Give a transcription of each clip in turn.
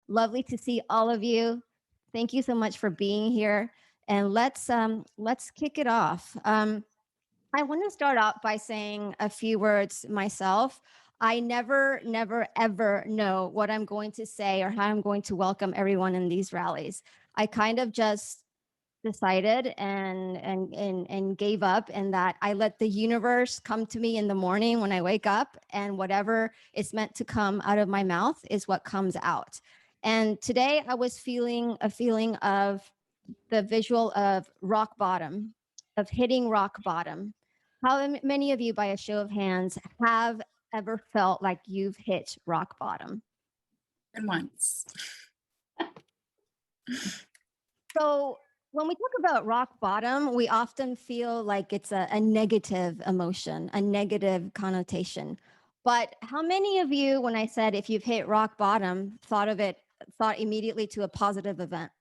Lovely to see all of you. Thank you so much for being here. And let's kick it off. I want to start out by saying a few words myself. I never, ever know what I'm going to say or how I'm going to welcome everyone in these rallies. I kind of just decided and gave up, and that I let the universe come to me in the morning when I wake up, and whatever is meant to come out of my mouth is what comes out. And today I was feeling a feeling of the visual of rock bottom, of hitting rock bottom. How many of you, by a show of hands, have ever felt like you've hit rock bottom? And once. So when we talk about rock bottom, we often feel like it's a negative emotion, a negative connotation. But how many of you, when I said if you've hit rock bottom, thought immediately to a positive event?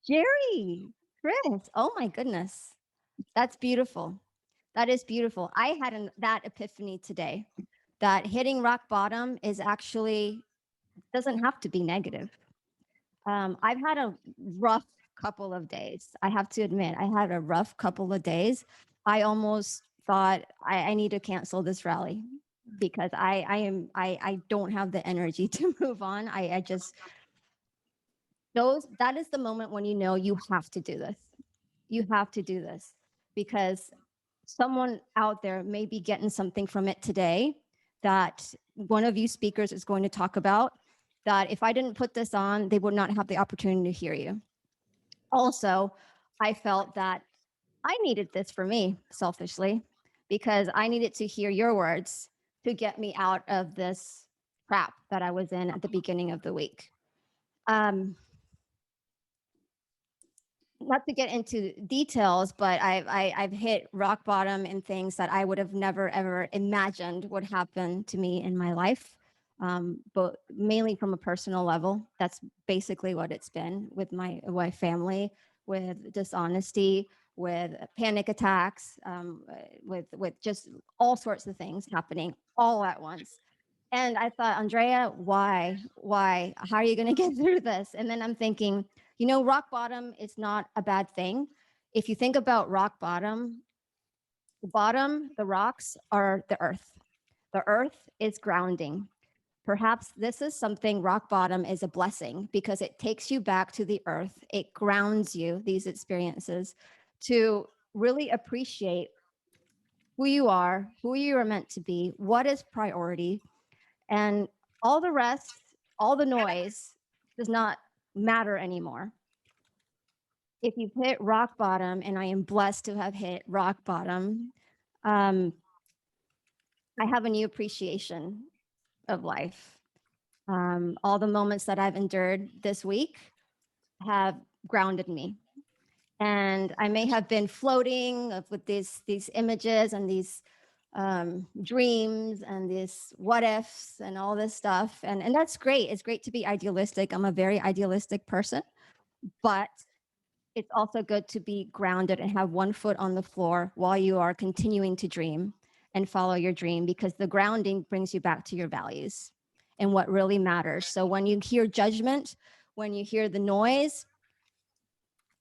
Jeri, Chris, oh my goodness. That's beautiful. That is beautiful. I had that epiphany today, that hitting rock bottom is actually, doesn't have to be negative. I've had a rough couple of days. I have to admit, I had a rough couple of days. I almost thought I need to cancel this rally because I don't have the energy to move on. That is the moment when you know you have to do this. You have to do this because someone out there may be getting something from it today that one of you speakers is going to talk about, that if I didn't put this on, they would not have the opportunity to hear you. Also, I felt that I needed this for me, selfishly, because I needed to hear your words to get me out of this crap that I was in at the beginning of the week. Not to get into details, but I've hit rock bottom in things that I would have never ever imagined would happen to me in my life, but mainly from a personal level. That's basically what it's been with my family, with dishonesty, with panic attacks, with just all sorts of things happening all at once. And I thought, Andrea, why? How are you going to get through this? And then I'm thinking, rock bottom is not a bad thing. If you think about rock bottom, the rocks are the earth. The earth is grounding. Perhaps this is something, rock bottom is a blessing because it takes you back to the earth. It grounds you, these experiences, to really appreciate who you are meant to be, what is priority, and all the rest, all the noise does not matter anymore. If you've hit rock bottom, and I am blessed to have hit rock bottom, I have a new appreciation of life. All the moments that I've endured this week have grounded me. And I may have been floating with these images and these dreams and these what ifs and all this stuff. And that's great. It's great to be idealistic. I'm a very idealistic person, but it's also good to be grounded and have one foot on the floor while you are continuing to dream and follow your dream, because the grounding brings you back to your values and what really matters. So when you hear judgment, when you hear the noise,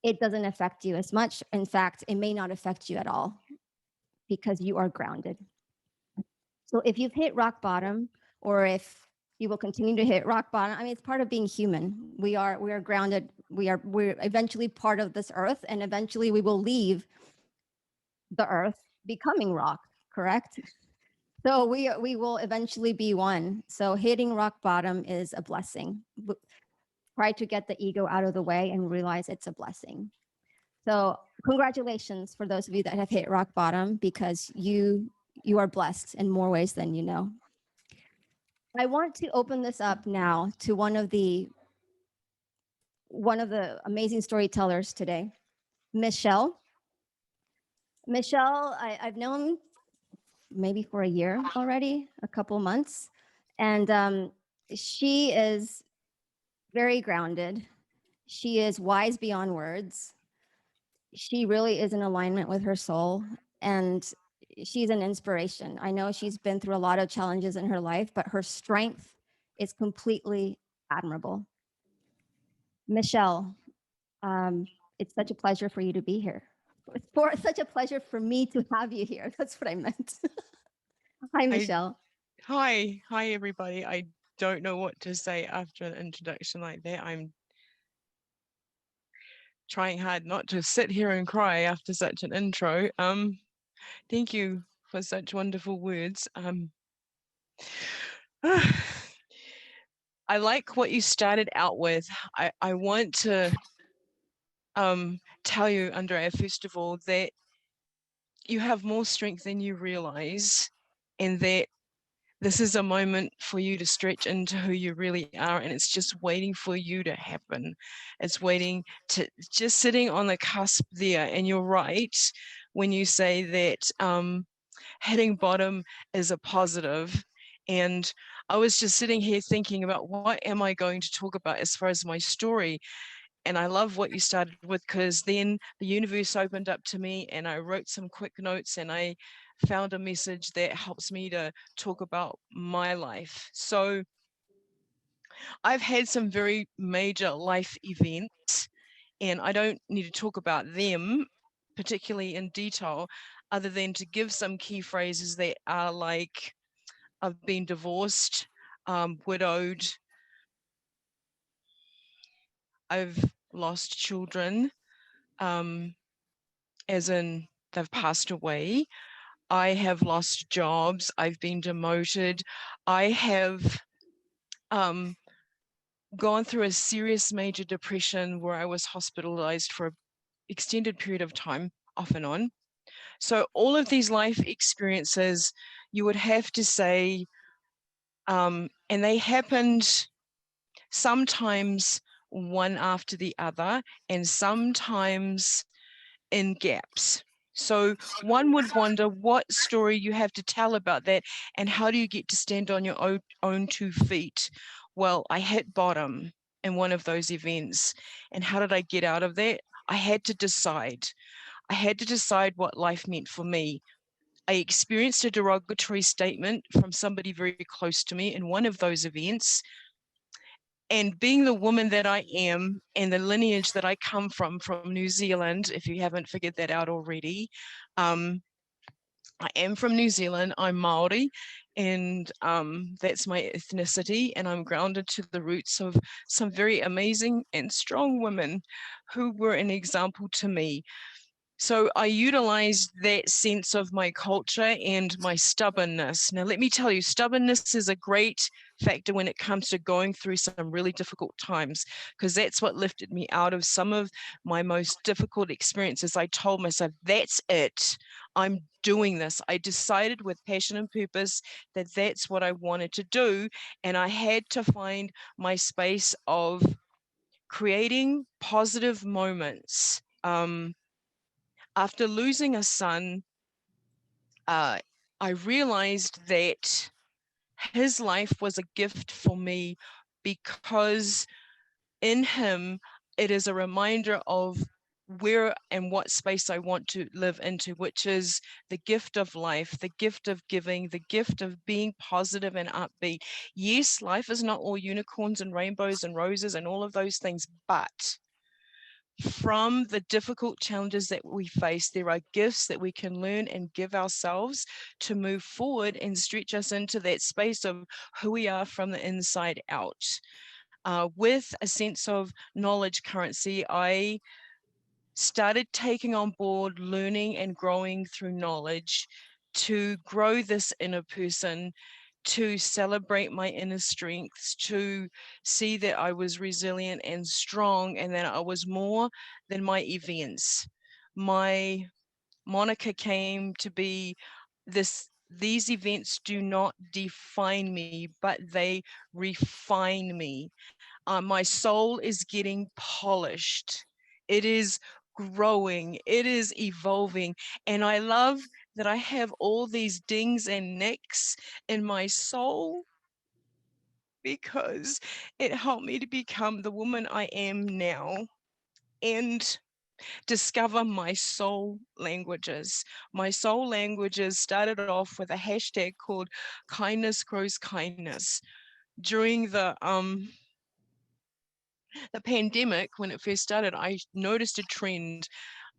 it doesn't affect you as much. In fact, it may not affect you at all because you are grounded. So if you've hit rock bottom, or if you will continue to hit rock bottom, I mean, it's part of being human. We are grounded. We're eventually part of this earth, and eventually we will leave the earth becoming rock, correct? So we will eventually be one. So hitting rock bottom is a blessing. Try to get the ego out of the way and realize it's a blessing. So congratulations for those of you that have hit rock bottom, because you are blessed in more ways than you know. I want to open this up now to one of the amazing storytellers today, Michelle. Michelle, I've known maybe for a year already, a couple months, and she is very grounded. She is wise beyond words. She really is in alignment with her soul, and she's an inspiration. I know she's been through a lot of challenges in her life, but her strength is completely admirable. Michelle, it's such a pleasure for you to be here. It's such a pleasure for me to have you here. That's what I meant. Hi, Michelle. Hi everybody. I don't know what to say after an introduction like that. I'm trying hard not to sit here and cry after such an intro. Thank you for such wonderful words. I like what you started out with. I want to tell you, Andrea, first of all, that you have more strength than you realize, and that this is a moment for you to stretch into who you really are, and it's just waiting for you to happen. It's waiting to just sitting on the cusp there. And you're right when you say that hitting bottom is a positive. And I was just sitting here thinking about what am I going to talk about as far as my story. And I love what you started with, because then the universe opened up to me and I wrote some quick notes and I found a message that helps me to talk about my life. So I've had some very major life events, and I don't need to talk about them particularly in detail, other than to give some key phrases that are like, I've been divorced, widowed, I've lost children, as in they've passed away. I have lost jobs. I've been demoted. I have gone through a serious major depression where I was hospitalized for an extended period of time, off and on. So all of these life experiences, you would have to say, and they happened sometimes one after the other, and sometimes in gaps. So one would wonder what story you have to tell about that, and how do you get to stand on your own 2 feet? Well, I hit bottom in one of those events. And how did I get out of that? I had to decide. I had to decide what life meant for me. I experienced a derogatory statement from somebody very close to me in one of those events. And being the woman that I am, and the lineage that I come from New Zealand, if you haven't figured that out already, I am from New Zealand. I'm Maori, and that's my ethnicity, and I'm grounded to the roots of some very amazing and strong women who were an example to me. So I utilized that sense of my culture and my stubbornness. Now, let me tell you, stubbornness is a great factor when it comes to going through some really difficult times, because that's what lifted me out of some of my most difficult experiences. I told myself, that's it. I'm doing this. I decided with passion and purpose that that's what I wanted to do. And I had to find my space of creating positive moments. After losing a son, I realized that his life was a gift for me, because in him, it is a reminder of where and what space I want to live into, which is the gift of life, the gift of giving, the gift of being positive and upbeat. Yes, life is not all unicorns and rainbows and roses and all of those things, but from the difficult challenges that we face, there are gifts that we can learn and give ourselves to move forward and stretch us into that space of who we are from the inside out. With a sense of knowledge currency, I started taking on board learning and growing through knowledge to grow this inner person, to celebrate my inner strengths, to see that I was resilient and strong, and that I was more than my events. My moniker came to be these events do not define me, but they refine me. My soul is getting polished. It is growing, it is evolving. And I love that I have all these dings and nicks in my soul because it helped me to become the woman I am now and discover my soul languages. My soul languages started off with a hashtag called kindness grows kindness. During the pandemic, when it first started, I noticed a trend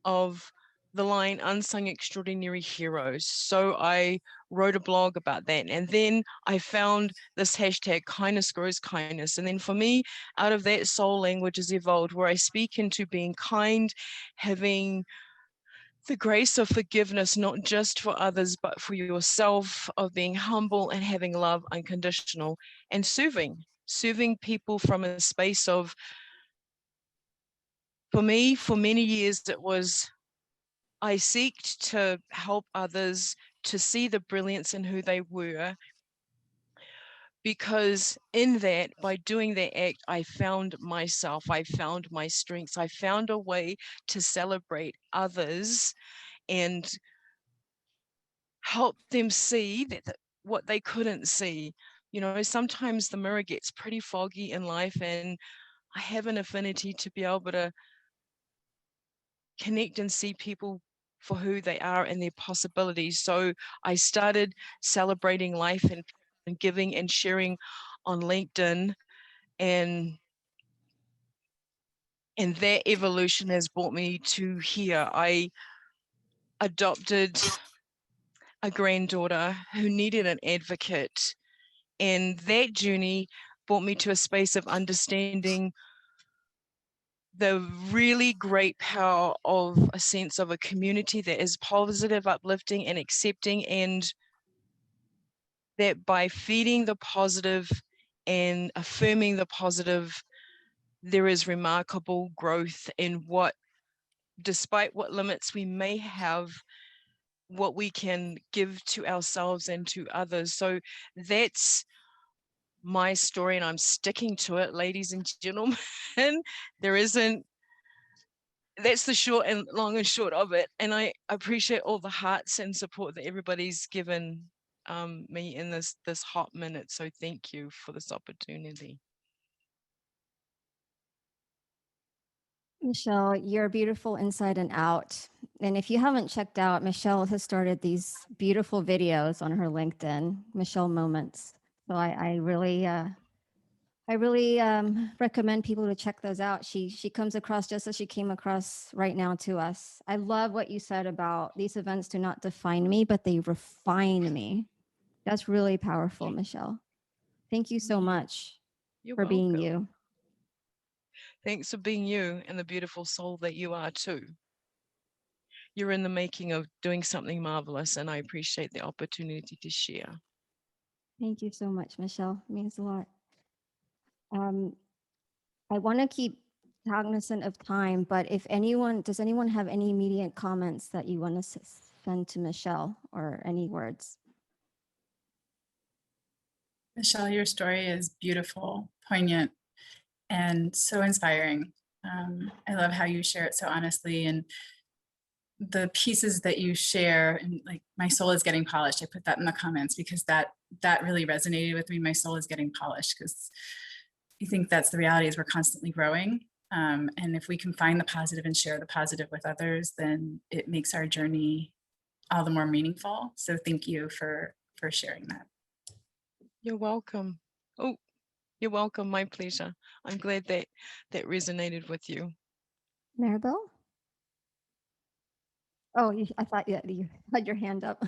of the line unsung extraordinary heroes. So I wrote a blog about that. And then I found this hashtag kindness grows kindness. And then for me, out of that, soul language has evolved where I speak into being kind, having the grace of forgiveness, not just for others, but for yourself, of being humble and having love unconditional, and serving people from a space of, for me, for many years, it was, I seeked to help others to see the brilliance in who they were, because in that, by doing that act, I found myself, I found my strengths, I found a way to celebrate others and help them see that what they couldn't see. You know, sometimes the mirror gets pretty foggy in life, and I have an affinity to be able to connect and see people for who they are and their possibilities. So I started celebrating life and giving and sharing on LinkedIn, and that evolution has brought me to here. I adopted a granddaughter who needed an advocate, and that journey brought me to a space of understanding the really great power of a sense of a community that is positive, uplifting, and accepting, and that by feeding the positive and affirming the positive, there is remarkable growth in what, despite what limits we may have, what we can give to ourselves and to others. So that's my story, and I'm sticking to it, ladies and gentlemen. There isn't, that's the short and long and short of it. And I appreciate all the hearts and support that everybody's given me in this hot minute. So thank you for this opportunity. Michelle, you're beautiful inside and out. And if you haven't checked out, Michelle has started these beautiful videos on her LinkedIn, Michelle Moments. So I really recommend people to check those out. She comes across just as she came across right now to us. I love what you said about these events do not define me, but they refine me. That's really powerful, Michelle. Thank you so much You're for being welcome. you. Thanks for being you and the beautiful soul that you are too. You're in the making of doing something marvelous, and I appreciate the opportunity to share. Thank you so much, Michelle. It means a lot. I want to keep cognizant of time, but if anyone, does anyone have any immediate comments that you want to send to Michelle, or any words? Michelle, your story is beautiful, poignant, and so inspiring. I love how you share it so honestly, and the pieces that you share, and like, my soul is getting polished. I put that in the comments because that really resonated with me. My soul is getting polished, because I think that's the reality, is we're constantly growing. And if we can find the positive and share the positive with others, then it makes our journey all the more meaningful. So thank you for sharing that. You're welcome. Oh, you're welcome. My pleasure. I'm glad that resonated with you. Maribel? Oh, I thought you had your hand up.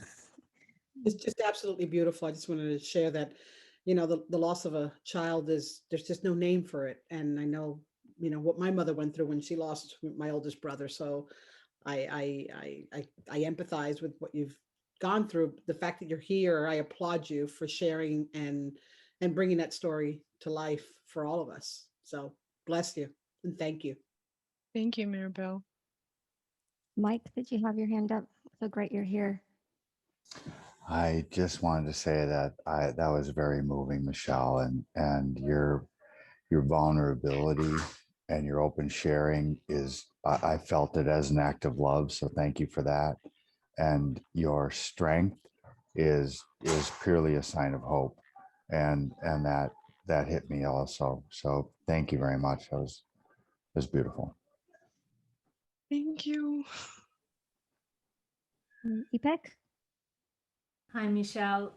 It's just absolutely beautiful. I just wanted to share that, you know, the loss of a child is, there's just no name for it. And I know, you know, what my mother went through when she lost my oldest brother. So I empathize with what you've gone through. The fact that you're here, I applaud you for sharing and bringing that story to life for all of us. So bless you and thank you. Thank you, Maribel. Mike, did you have your hand up? So great you're here. I just wanted to say that that was very moving, Michelle, and your vulnerability your open sharing is, I felt it as an act of love. So thank you for that. And your strength is purely a sign of hope. And that hit me also. So thank you very much. It was beautiful. Thank you. Ipek? Hi, Michelle.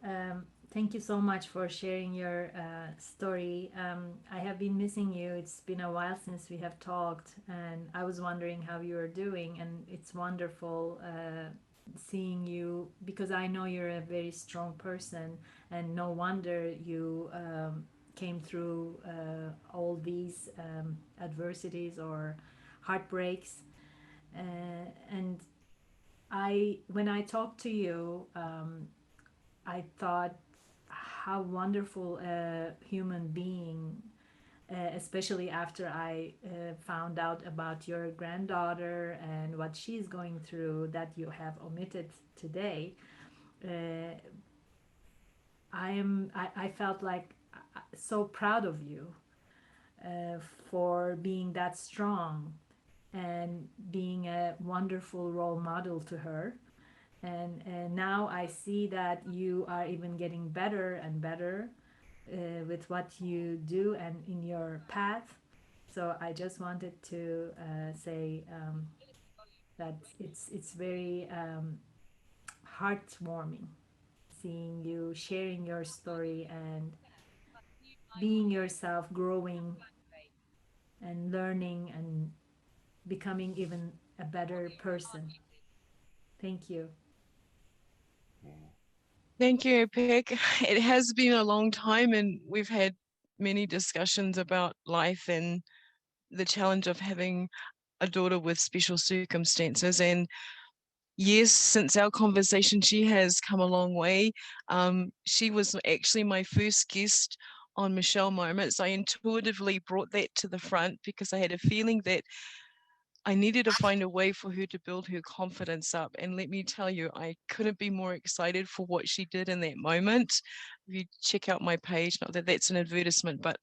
Thank you so much for sharing your story. I have been missing you. It's been a while since we have talked, and I was wondering how you are doing. And it's wonderful seeing you, because I know you're a very strong person, and no wonder you came through all these adversities or heartbreaks. And when I talked to you, I thought how wonderful a human being, especially after I found out about your granddaughter and what she's going through that you have omitted today. I felt like so proud of you for being that strong and being a wonderful role model to her. And now I see that you are even getting better and better with what you do and in your path. So I just wanted to say that it's very heartwarming seeing you sharing your story and being yourself, growing and learning and becoming even a better person. Thank you. Thank you, Peg. It has been a long time, and we've had many discussions about life and the challenge of having a daughter with special circumstances. And yes, since our conversation, she has come a long way. She was actually my first guest on Michelle Moments. I intuitively brought that to the front because I had a feeling that I needed to find a way for her to build her confidence up. And let me tell you, I couldn't be more excited for what she did in that moment. If you check out my page, not that that's an advertisement, but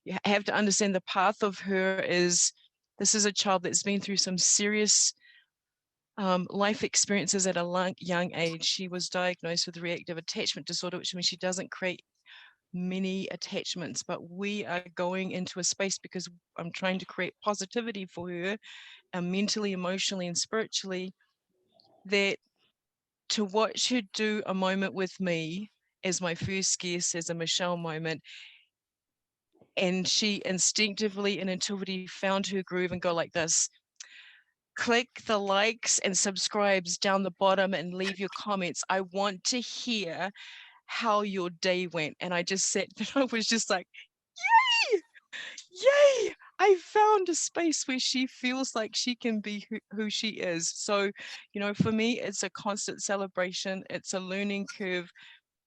you have to understand the path of her is, this is a child that's been through some serious life experiences at a young age. She was diagnosed with reactive attachment disorder, which means she doesn't create many attachments, but we are going into a space because I'm trying to create positivity for her, mentally, emotionally, and spiritually, that to watch her do a moment with me as my first guest, as a Michelle moment, and she instinctively and intuitively found her groove and go like this: click the likes and subscribes down the bottom and leave your comments. I want to hear how your day went. And I just sat there, I was just like, yay! Yay! I found a space where she feels like she can be who she is. So, for me, it's a constant celebration. It's a learning curve.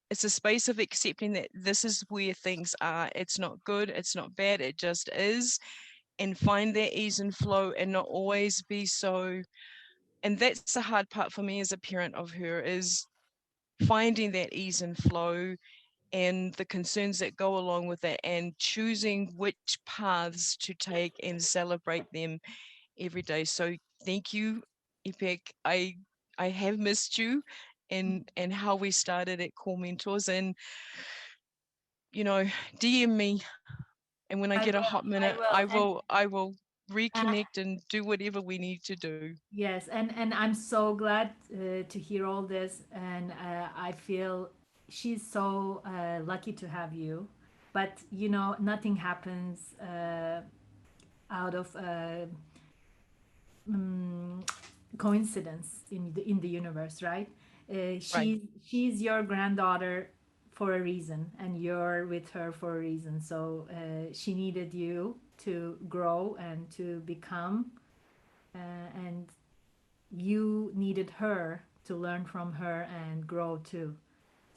It's a space of accepting that this is where things are. It's not good. It's not bad. It just is. And find that ease and flow and not always be so. And that's the hard part for me as a parent of her, is finding that ease and flow and the concerns that go along with it, and choosing which paths to take and celebrate them every day. So thank you, Ipek. I have missed you and how we started at Core Mentors, and DM me, and when I I get a will. hot I minute, will. I will And reconnect and do whatever we need to do. yes, and I'm so glad to hear all this, and I feel she's so lucky to have you. But nothing happens out of mm, coincidence in the universe, right? Right. She's your granddaughter for a reason, and you're with her for a reason. So she needed you to grow and to become, and you needed her to learn from her and grow too.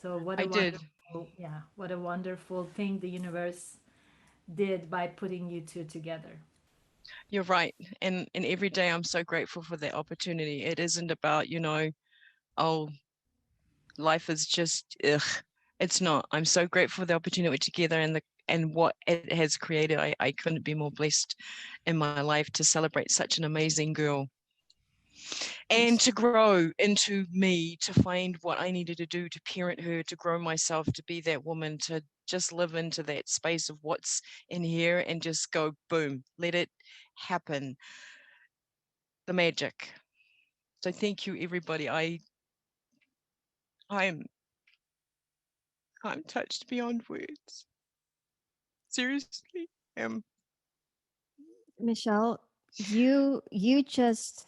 So what I a did. wonderful, yeah, what a wonderful thing the universe did by putting you two together. You're right. And every day I'm so grateful for that opportunity. It isn't about, oh, life is just ugh. It's not. I'm so grateful for the opportunity we're together, and and what it has created. I couldn't be more blessed in my life to celebrate such an amazing girl and to grow into me, to find what I needed to do to parent her, to grow myself, to be that woman, to just live into that space of what's in here and just go boom, let it happen. The magic. So thank you, everybody. I'm touched beyond words. Seriously. Michelle, you just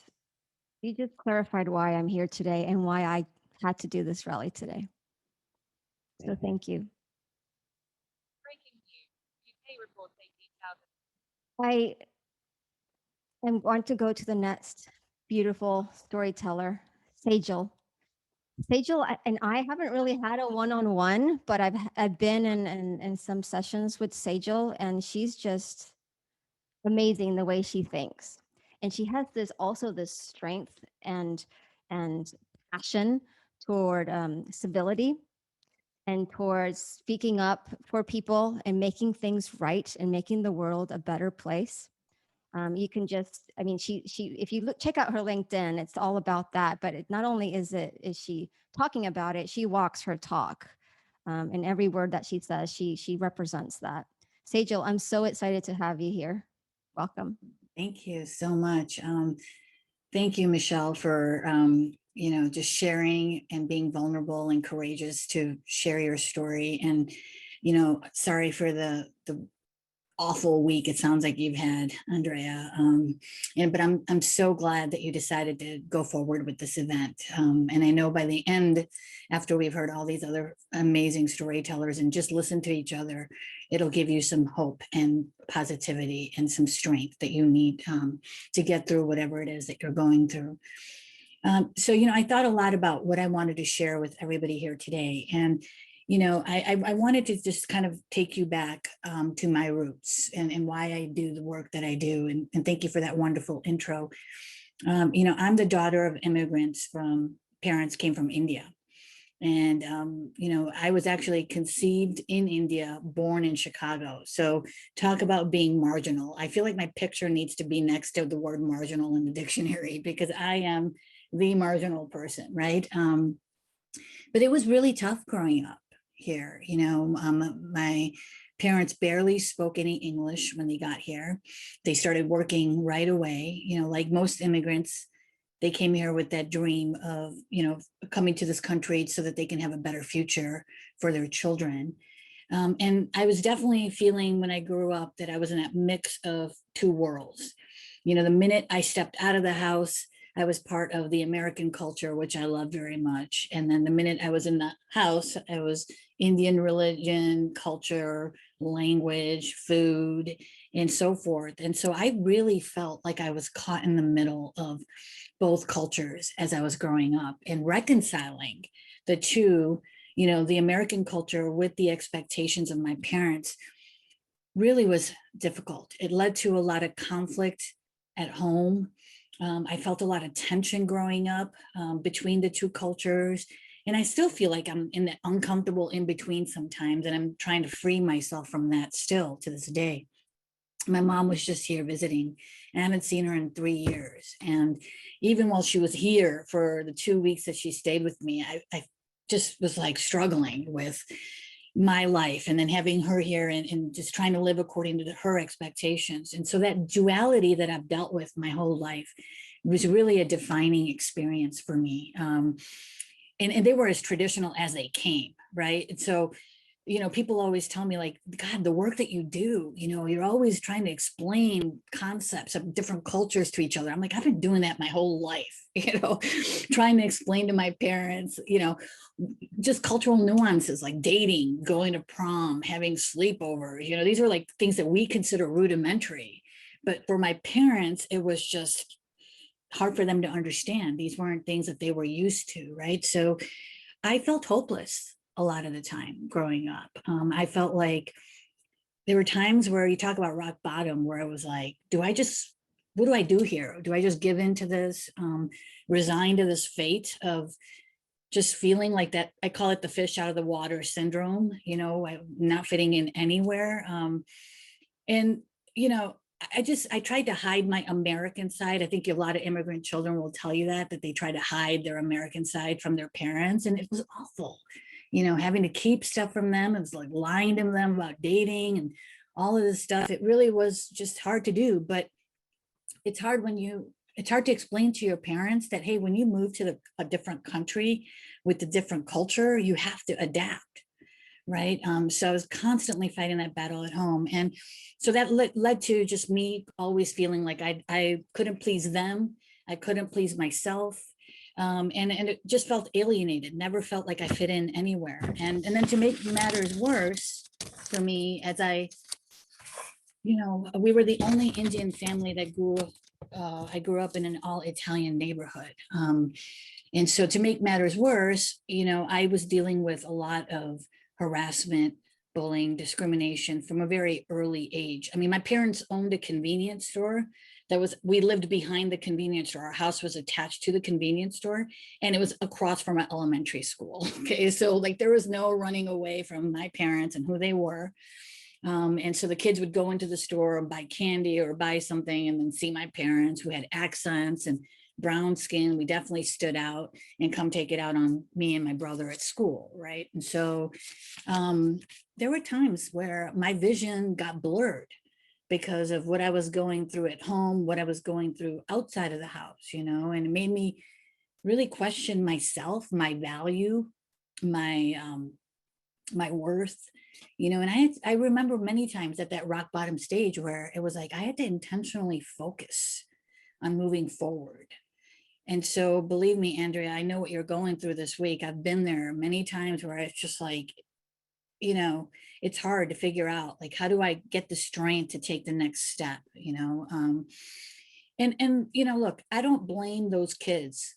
clarified why I'm here today and why I had to do this rally today. So thank you. I am going to go to the next beautiful storyteller, Sejal. Sejal and I haven't really had a one-on-one, but I've been in some sessions with Sejal, and she's just amazing the way she thinks. And she has this strength and passion toward civility and towards speaking up for people and making things right and making the world a better place. You can just, I mean, she, if you check out her LinkedIn, it's all about that. But not only is she talking about it, she walks her talk. And every word that she says, she represents that. Sejal, I'm so excited to have you here. Welcome. Thank you so much. Thank you, Michelle, for just sharing and being vulnerable and courageous to share your story. And sorry for the awful week it sounds like you've had, Andrea. But I'm so glad that you decided to go forward with this event. And I know by the end, after we've heard all these other amazing storytellers and just listen to each other, it'll give you some hope and positivity and some strength that you need to get through whatever it is that you're going through. So I thought a lot about what I wanted to share with everybody here today. And I wanted to just kind of take you back to my roots and why I do the work that I do. And thank you for that wonderful intro. I'm the daughter of immigrants parents came from India. And, I was actually conceived in India, born in Chicago. So talk about being marginal. I feel like my picture needs to be next to the word marginal in the dictionary because I am the marginal person, right? But it was really tough growing up here. My parents barely spoke any English when they got here. They started working right away. Like most immigrants, they came here with that dream of, coming to this country so that they can have a better future for their children. And I was definitely feeling when I grew up that I was in that mix of two worlds. The minute I stepped out of the house, I was part of the American culture, which I love very much. And then the minute I was in the house, I was Indian religion, culture, language, food, and so forth. And so I really felt like I was caught in the middle of both cultures as I was growing up and reconciling the two, the American culture with the expectations of my parents really was difficult. It led to a lot of conflict at home. I felt a lot of tension growing up between the two cultures. And I still feel like I'm in that uncomfortable in between sometimes. And I'm trying to free myself from that still to this day. My mom was just here visiting and I haven't seen her in 3 years. And even while she was here for the 2 weeks that she stayed with me, I just was like struggling with my life and then having her here and just trying to live according to her expectations. And so that duality that I've dealt with my whole life was really a defining experience for me. And they were as traditional as they came, right? And so, people always tell me like, God, the work that you do, you're always trying to explain concepts of different cultures to each other. I'm like, I've been doing that my whole life, trying to explain to my parents, just cultural nuances like dating, going to prom, having sleepovers, these are like things that we consider rudimentary. But for my parents, it was just hard for them to understand. These weren't things that they were used to, right? So I felt hopeless a lot of the time growing up. I felt like there were times where you talk about rock bottom, where I was like, what do I do here? Do I just give in to this, resign to this fate of just feeling like that. I call it the fish out of the water syndrome, you know, not fitting in anywhere. And, you know, I tried to hide my American side. I think a lot of immigrant children will tell you that they try to hide their American side from their parents. And it was awful, you know, having to keep stuff from them. It was like lying to them about dating and all of this stuff. It really was just hard to do, but it's hard to explain to your parents that, hey, when you move to a different country with a different culture, you have to adapt, right? So I was constantly fighting that battle at home. And so that led to just me always feeling like I couldn't please them. I couldn't please myself. And it just felt alienated, never felt like I fit in anywhere. And then to make matters worse for me, as you know, we were the only Indian family that I grew up in an all Italian neighborhood. And so to make matters worse, you know, I was dealing with a lot of harassment, bullying, discrimination from a very early age. I mean, my parents owned a convenience store we lived behind the convenience store. Our house was attached to the convenience store and it was across from our elementary school. Okay. So like there was no running away from my parents and who they were. And so the kids would go into the store and buy candy or buy something and then see my parents who had accents and brown skin. We definitely stood out and come take it out on me and my brother at school, right? And so there were times where my vision got blurred because of what I was going through at home, what I was going through outside of the house, you know, and it made me really question myself, my value, my worth, you know. And I remember many times at that rock bottom stage where it was like I had to intentionally focus on moving forward. And so believe me, Andrea, I know what you're going through this week. I've been there many times where it's just like, you know, it's hard to figure out, like, how do I get the strength to take the next step, you know? And you know, look, I don't blame those kids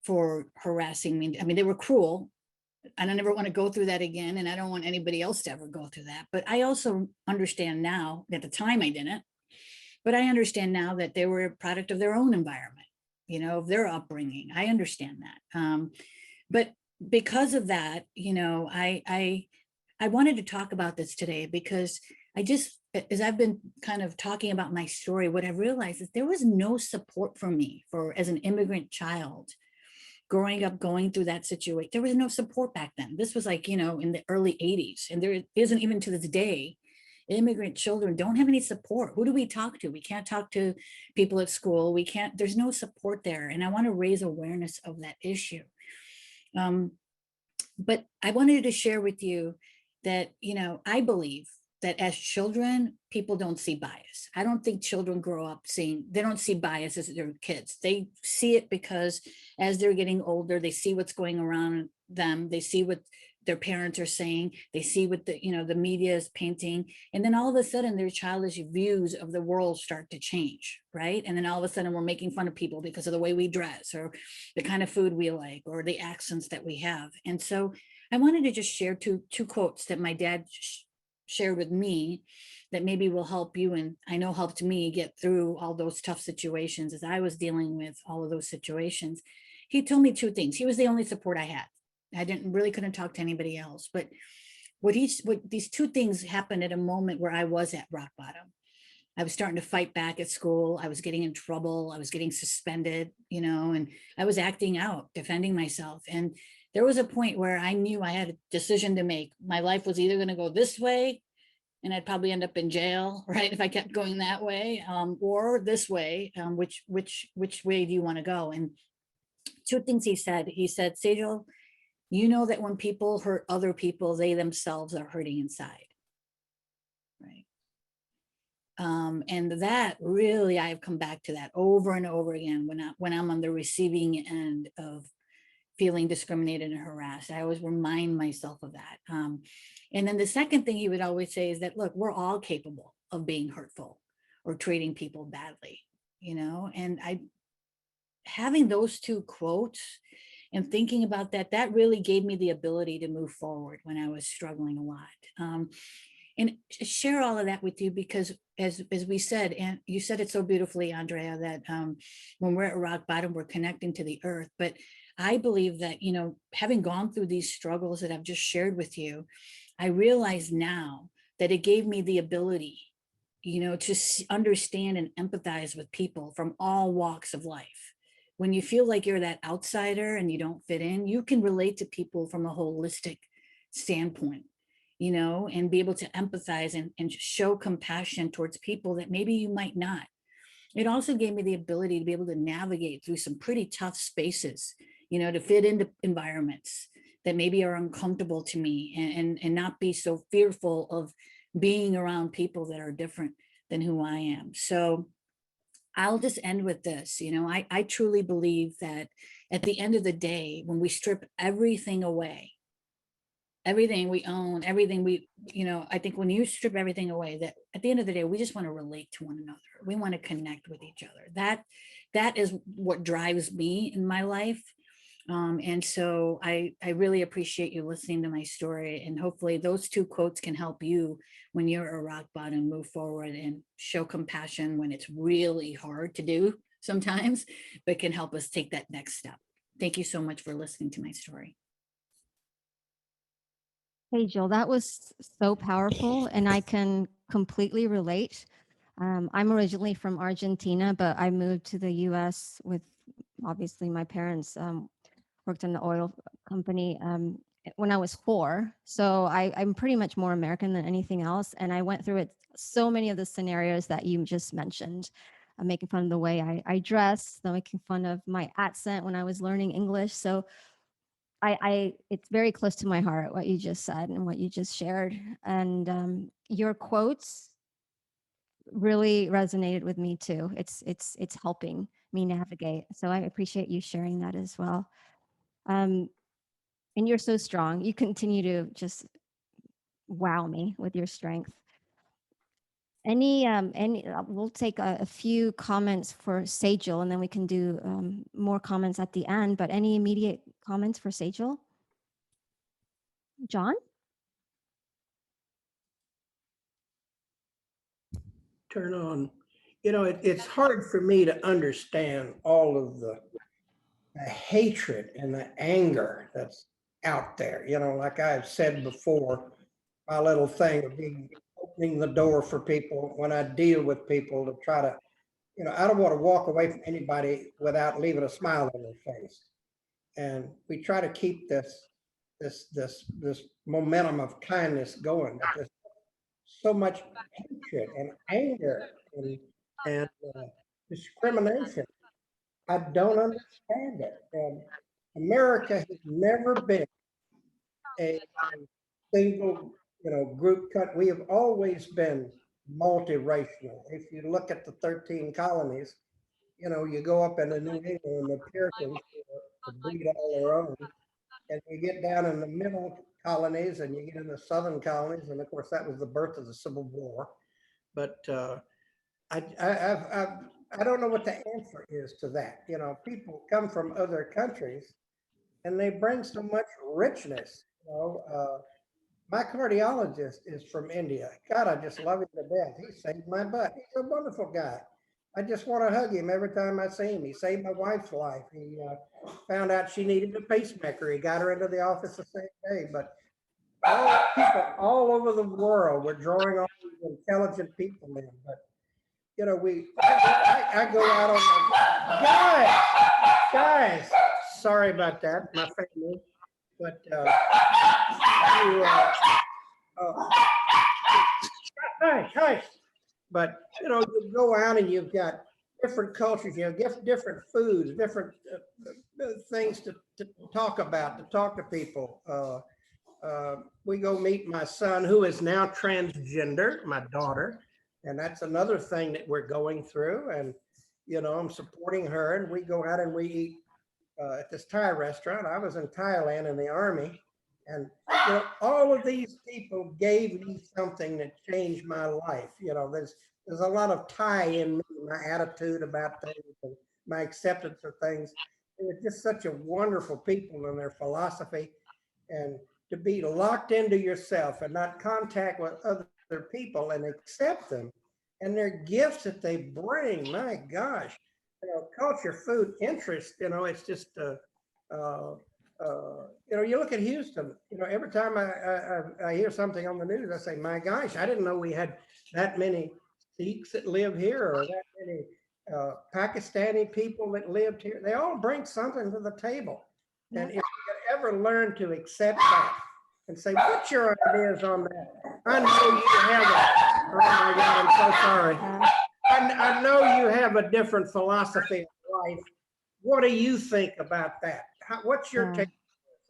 for harassing me. I mean, they were cruel. I don't ever want to go through that again. And I don't want anybody else to ever go through that. But I also understand now, at the time I didn't, but I understand now that they were a product of their own environment, you know, of their upbringing. I understand that. But because of that, you know, I wanted to talk about this today because as I've been kind of talking about my story, what I've realized is there was no support for me as an immigrant child growing up, going through that situation. There was no support back then. This was like, you know, in the early 80s. And there isn't even to this day, immigrant children don't have any support. Who do we talk to? We can't talk to people at school. There's no support there. And I want to raise awareness of that issue. But I wanted to share with you that, you know, I believe that as children, people don't see bias. I don't think children grow up they don't see bias as their kids. They see it because as they're getting older, they see what's going around them. They see what their parents are saying. They see what the media is painting. And then all of a sudden their childish views of the world start to change, right? And then all of a sudden we're making fun of people because of the way we dress or the kind of food we like or the accents that we have. And so I wanted to just share two quotes that my dad shared with me that maybe will help you, and I know helped me get through all those tough situations as I was dealing with all of those situations. He told me two things. He was the only support I had. I couldn't talk to anybody else. But what these two things happened at a moment where I was at rock bottom. I was starting to fight back at school. I was getting in trouble. I was getting suspended, you know, and I was acting out, defending myself. And there was a point where I knew I had a decision to make. My life was either going to go this way and I'd probably end up in jail, right, if I kept going that way, or this way, which way do you want to go? And two things he said. He said, Sejal, you know that when people hurt other people, they themselves are hurting inside, right? And that really, I've come back to that over and over again when I'm on the receiving end of feeling discriminated and harassed. I always remind myself of that. And then the second thing he would always say is that, look, we're all capable of being hurtful or treating people badly, you know? And having those two quotes and thinking about that really gave me the ability to move forward when I was struggling a lot. and share all of that with you, because as we said, and you said it so beautifully, Andrea, that when we're at rock bottom, we're connecting to the earth. But I believe that, you know, having gone through these struggles that I've just shared with you, I realize now that it gave me the ability, you know, to understand and empathize with people from all walks of life. When you feel like you're that outsider and you don't fit in, you can relate to people from a holistic standpoint, you know, and be able to empathize and show compassion towards people that maybe you might not. It also gave me the ability to be able to navigate through some pretty tough spaces, you know, to fit into environments that maybe are uncomfortable to me, and not be so fearful of being around people that are different than who I am. So I'll just end with this. You know, I truly believe that at the end of the day, when we strip everything away, everything we own, everything we, you know, I think when you strip everything away, that at the end of the day, we just want to relate to one another. We want to connect with each other. That is what drives me in my life. And so I really appreciate you listening to my story, and hopefully those two quotes can help you when you're a rock bottom, move forward and show compassion when it's really hard to do sometimes, but can help us take that next step. Thank you so much for listening to my story. Hey, Jill, that was so powerful, and I can completely relate. I'm originally from Argentina, but I moved to the US with, obviously, my parents worked in the oil company when I was 4. So I'm pretty much more American than anything else. And I went through it, so many of the scenarios that you just mentioned, making fun of the way I dress, making fun of my accent when I was learning English. So it's very close to my heart, what you just said and what you just shared. And your quotes really resonated with me too. It's helping me navigate. So I appreciate you sharing that as well. And you're so strong. You continue to just wow me with your strength. Any we'll take a few comments for Sejal, and then we can do more comments at the end. But any immediate comments for Sejal? John? Turn on. You know, it's hard for me to understand all of the hatred and the anger that's out there. You know, like I've said before, my little thing of being opening the door for people when I deal with people, to try to, you know, I don't want to walk away from anybody without leaving a smile on their face. And we try to keep this momentum of kindness going. But there's so much hatred and anger and discrimination. I don't understand it. And America has never been a single, you know, group cut. We have always been multiracial. If you look at the 13 colonies, you know, you go up into New England and the Puritans to breed all their own, and you get down in the middle colonies and you get in the southern colonies, and of course that was the birth of the Civil War. But I don't know what the answer is to that. You know, people come from other countries and they bring so much richness. You know, my cardiologist is from India. God, I just love him to death. He saved my butt. He's a wonderful guy. I just want to hug him every time I see him. He saved my wife's life. He found out she needed a pacemaker. He got her into the office the same day. But people all over the world were drawing all these intelligent people in. But you know, I go out on the guys. Sorry about that, my family. But hush. But you know, you go out and you've got different cultures, you have different foods, different things to talk about, to talk to people. We go meet my son, who is now transgender, my daughter, and that's another thing that we're going through. And you know, I'm supporting her, and we go out and we eat at this Thai restaurant. I was in Thailand in the army, and you know, all of these people gave me something that changed my life. You know, there's a lot of Thai in me, my attitude about things and my acceptance of things. They're just such a wonderful people in their philosophy, and to be locked into yourself and not contact with other other people and accept them and their gifts that they bring. My gosh, culture, food, interest, it's just, you look at Houston, every time I hear something on the news, I say, my gosh, I didn't know we had that many Sikhs that live here or that many Pakistani people that lived here. They all bring something to the table. And if you could ever learn to accept that and say, what's your ideas on that? I know you have oh my God, I'm so sorry. I know you have a different philosophy of life. What do you think about that? What's your take?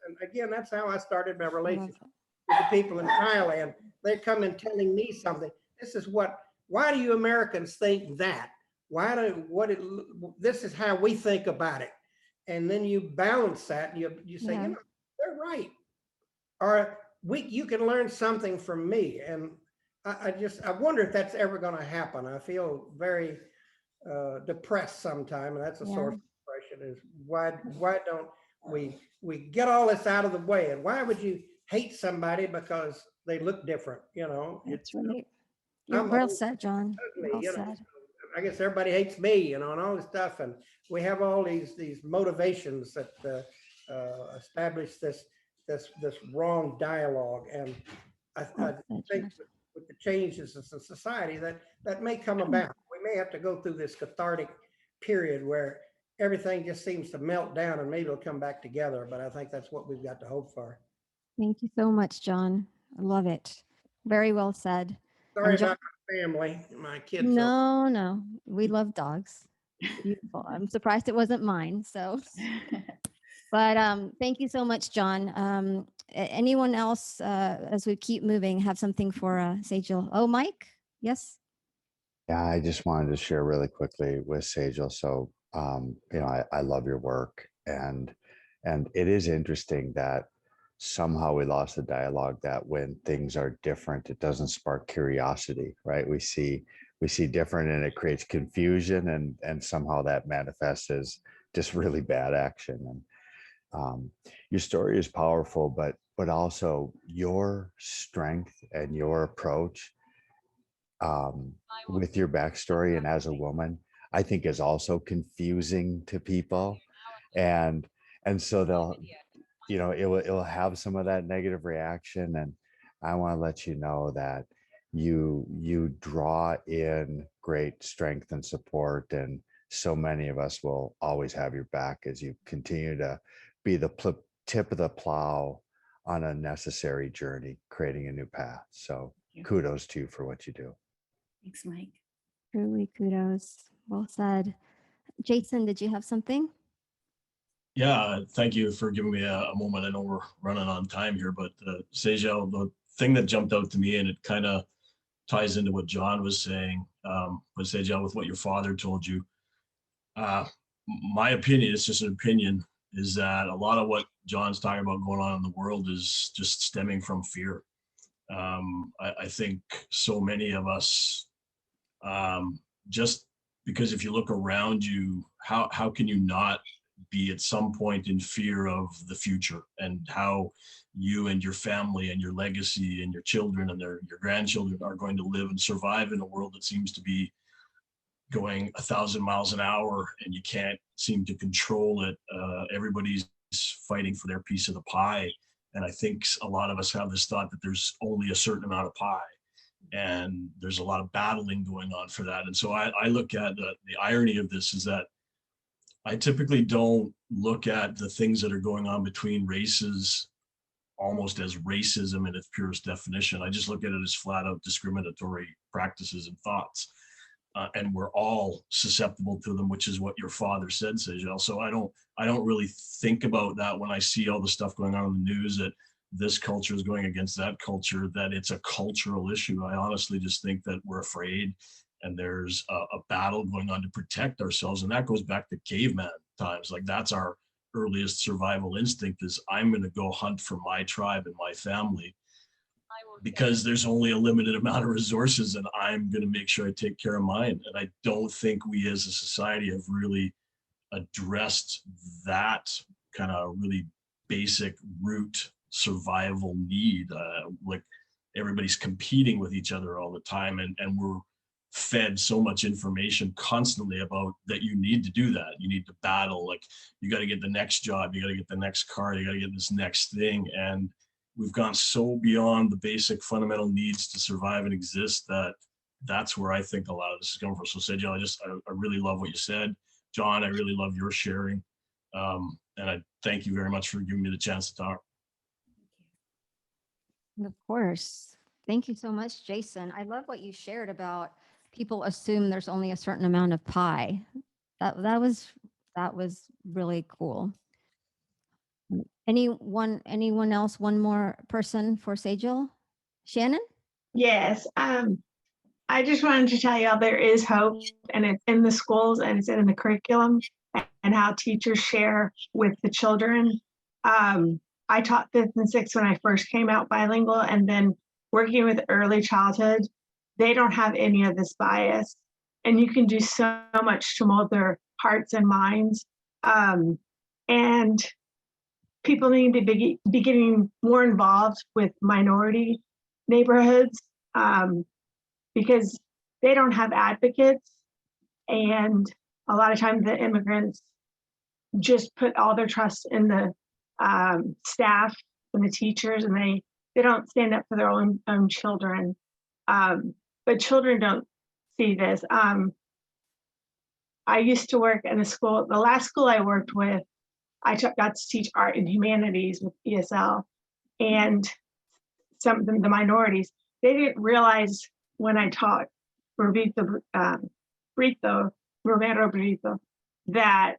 And again, that's how I started my relationship with the people in Thailand. They come in telling me something. Why do you Americans think that? This is how we think about it. And then you balance that and you say, they're right. Or you can learn something from me. And I wonder if that's ever going to happen. I feel very depressed sometime, and that's a source of depression, is why don't we get all this out of the way? And why would you hate somebody because they look different? That's right. You're well said, John. Well said. I guess everybody hates me, and all this stuff. And we have all these motivations that establish this wrong dialogue. And I think with the changes in society that may come about, we may have to go through this cathartic period where everything just seems to melt down, and maybe it'll come back together. But I think that's what we've got to hope for. Thank you so much, John. I love it. Very well said. Sorry about my family, my kids. No, we love dogs. Beautiful. I'm surprised it wasn't mine. So, but thank you so much, John. Anyone else, as we keep moving, have something for Sejal? Oh, Mike? Yes. Yeah, I just wanted to share really quickly with Sejal. So, I love your work, and it is interesting that somehow we lost the dialogue, that when things are different, it doesn't spark curiosity, right? We see different and it creates confusion, and somehow that manifests as just really bad action. And your story is powerful, but also your strength and your approach with your backstory and as a woman, I think is also confusing to people. And so they'll, it will have some of that negative reaction. And I want to let you know that you draw in great strength and support. And so many of us will always have your back as you continue to be the tip of the plow on a necessary journey, creating a new path. So kudos to you for what you do. Thanks, Mike. Truly kudos. Well said. Jason, did you have something? Yeah, thank you for giving me a moment. I know we're running on time here, but Sejal, the thing that jumped out to me, and it kind of ties into what John was saying, but Sejal, with what your father told you, my opinion, it's just an opinion, is that a lot of what John's talking about going on in the world is just stemming from fear. I think so many of us, just because if you look around you, how can you not be at some point in fear of the future, and how you and your family and your legacy and your children and your grandchildren are going to live and survive in a world that seems to be going 1,000 miles an hour, and you can't seem to control it. Everybody's fighting for their piece of the pie. And I think a lot of us have this thought that there's only a certain amount of pie, and there's a lot of battling going on for that. And so I look at the irony of this is that I typically don't look at the things that are going on between races almost as racism in its purest definition. I just look at it as flat out discriminatory practices and thoughts. And we're all susceptible to them, which is what your father said, Sejal. So I don't really think about that when I see all the stuff going on in the news, that this culture is going against that culture, that it's a cultural issue. I honestly just think that we're afraid, and there's a battle going on to protect ourselves. And that goes back to caveman times. Like, that's our earliest survival instinct, is I'm going to go hunt for my tribe and my family, because there's only a limited amount of resources, and I'm going to make sure I take care of mine. And I don't think we as a society have really addressed that kind of really basic root survival need. Like, everybody's competing with each other all the time, and we're fed so much information constantly about that you need to do that. You need to battle, like you got to get the next job, you got to get the next car, you got to get this next thing. And we've gone so beyond the basic fundamental needs to survive and exist that that's where I think a lot of this is coming from. So Sejal, I really love what you said. John, I really love your sharing. And I thank you very much for giving me the chance to talk. And of course. Thank you so much, Jason. I love what you shared about people assume there's only a certain amount of pie. That was really cool. Anyone else? One more person for Sejal? Shannon? Yes. I just wanted to tell y'all there is hope, and it's in the schools and it's in the curriculum and how teachers share with the children. I taught 5th and 6th when I first came out bilingual, and then working with early childhood, they don't have any of this bias, and you can do so much to mold their hearts and minds. And people need to be getting more involved with minority neighborhoods, because they don't have advocates, and a lot of times the immigrants just put all their trust in the staff and the teachers, and they don't stand up for their own children. But children don't see this. I used to work in a school, the last school I worked with, I got to teach art and humanities with ESL, and some of the minorities, they didn't realize when I taught Romero Brito, that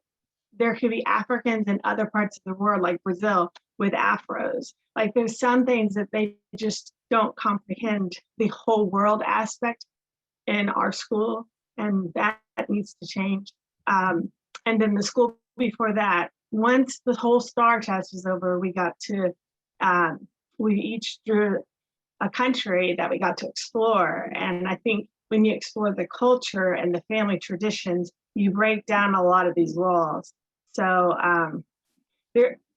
there could be Africans in other parts of the world, like Brazil, with afros. Like there's some things that they just don't comprehend the whole world aspect in our school, and that needs to change. And then the school before that, once the whole STAR test was over, we got to, we each drew a country that we got to explore. And I think when you explore the culture and the family traditions, you break down a lot of these walls. So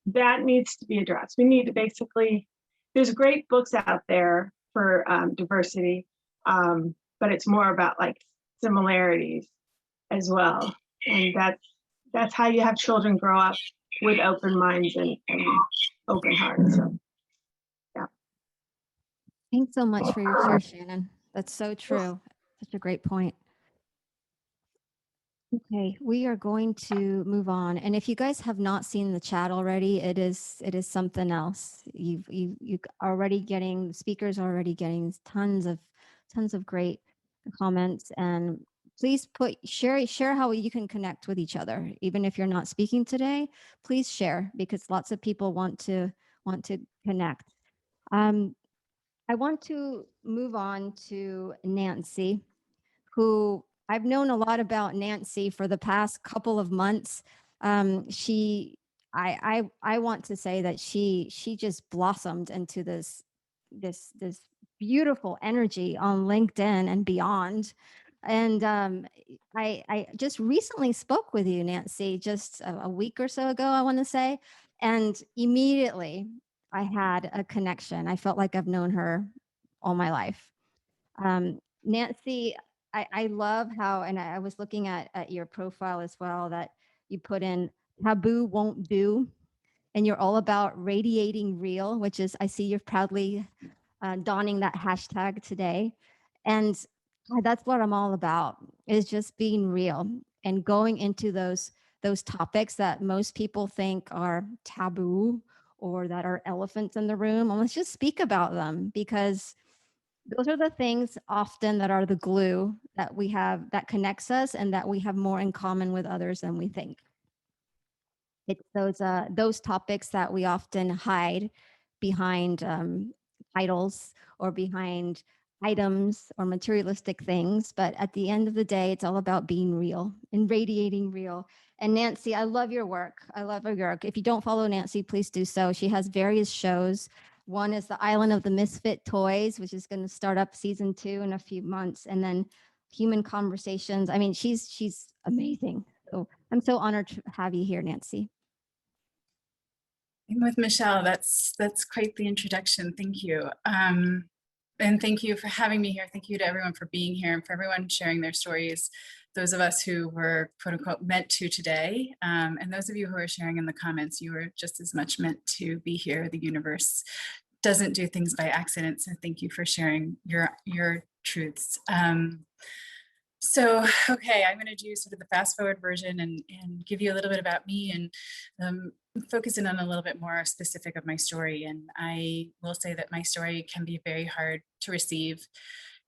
that needs to be addressed. We need to basically, there's great books out there for diversity, but it's more about like similarities as well. And that's how you have children grow up with open minds and open hearts. So, yeah. Thanks so much for your share, Shannon. That's so true. Such a great point. Okay, we are going to move on. And if you guys have not seen the chat already, it is something else. You already getting, speakers are already getting tons of great comments, and please share how you can connect with each other. Even if you're not speaking today, please share, because lots of people want to connect. I want to move on to Nancy, who I've known a lot about Nancy for the past couple of months. I want to say that she just blossomed into this beautiful energy on LinkedIn and beyond. And I just recently spoke with you, Nancy, just a week or so ago, I want to say, and immediately I had a connection. I felt like I've known her all my life. Nancy, I love how, and I was looking at your profile as well, that you put in taboo won't do, and you're all about radiating real, which is, I see you're proudly donning that hashtag today. And that's what I'm all about, is just being real and going into those topics that most people think are taboo or that are elephants in the room. And let's just speak about them, because those are the things often that are the glue that we have that connects us, and that we have more in common with others than we think. It's those topics that we often hide behind titles or behind items or materialistic things. But at the end of the day, it's all about being real and radiating real. And Nancy, I love your work. I love your work. If you don't follow Nancy, please do so. She has various shows. One is the Island of the Misfit Toys, which is going to start up season 2 in a few months. And then Human Conversations. I mean, she's amazing. So I'm so honored to have you here, Nancy. I'm with Michelle. That's quite the introduction. Thank you. And thank you for having me here. Thank you to everyone for being here and for everyone sharing their stories. Those of us who were quote unquote meant to today, and those of you who are sharing in the comments, you were just as much meant to be here. The universe doesn't do things by accident. So thank you for sharing your truths. So, okay, I'm going to do sort of the fast forward version and give you a little bit about me and focus in on a little bit more specific of my story. And I will say that my story can be very hard to receive.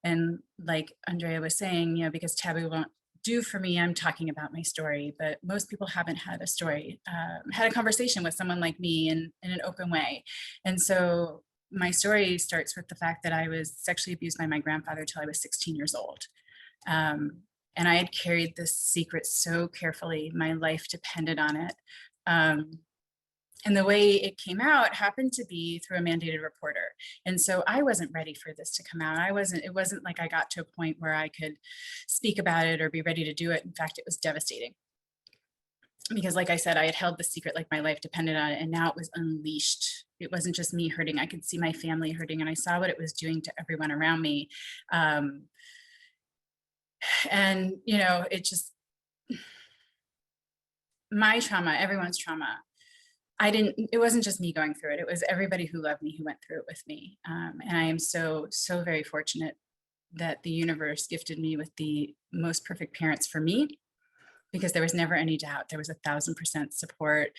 And like Andrea was saying, you know, because taboo won't do for me, I'm talking about my story, but most people haven't had a story, had a conversation with someone like me in an open way. And so my story starts with the fact that I was sexually abused by my grandfather till I was 16 years old. And I had carried this secret so carefully, my life depended on it. And the way it came out happened to be through a mandated reporter. And so I wasn't ready for this to come out. It wasn't like I got to a point where I could speak about it or be ready to do it. In fact, it was devastating. Because like I said, I had held the secret like my life depended on it, and now it was unleashed. It wasn't just me hurting. I could see my family hurting, and I saw what it was doing to everyone around me. And, you know, my trauma, everyone's trauma, it wasn't just me going through it. It was everybody who loved me who went through it with me. And I am so, so very fortunate that the universe gifted me with the most perfect parents for me, because there was never any doubt. There was 1,000% support.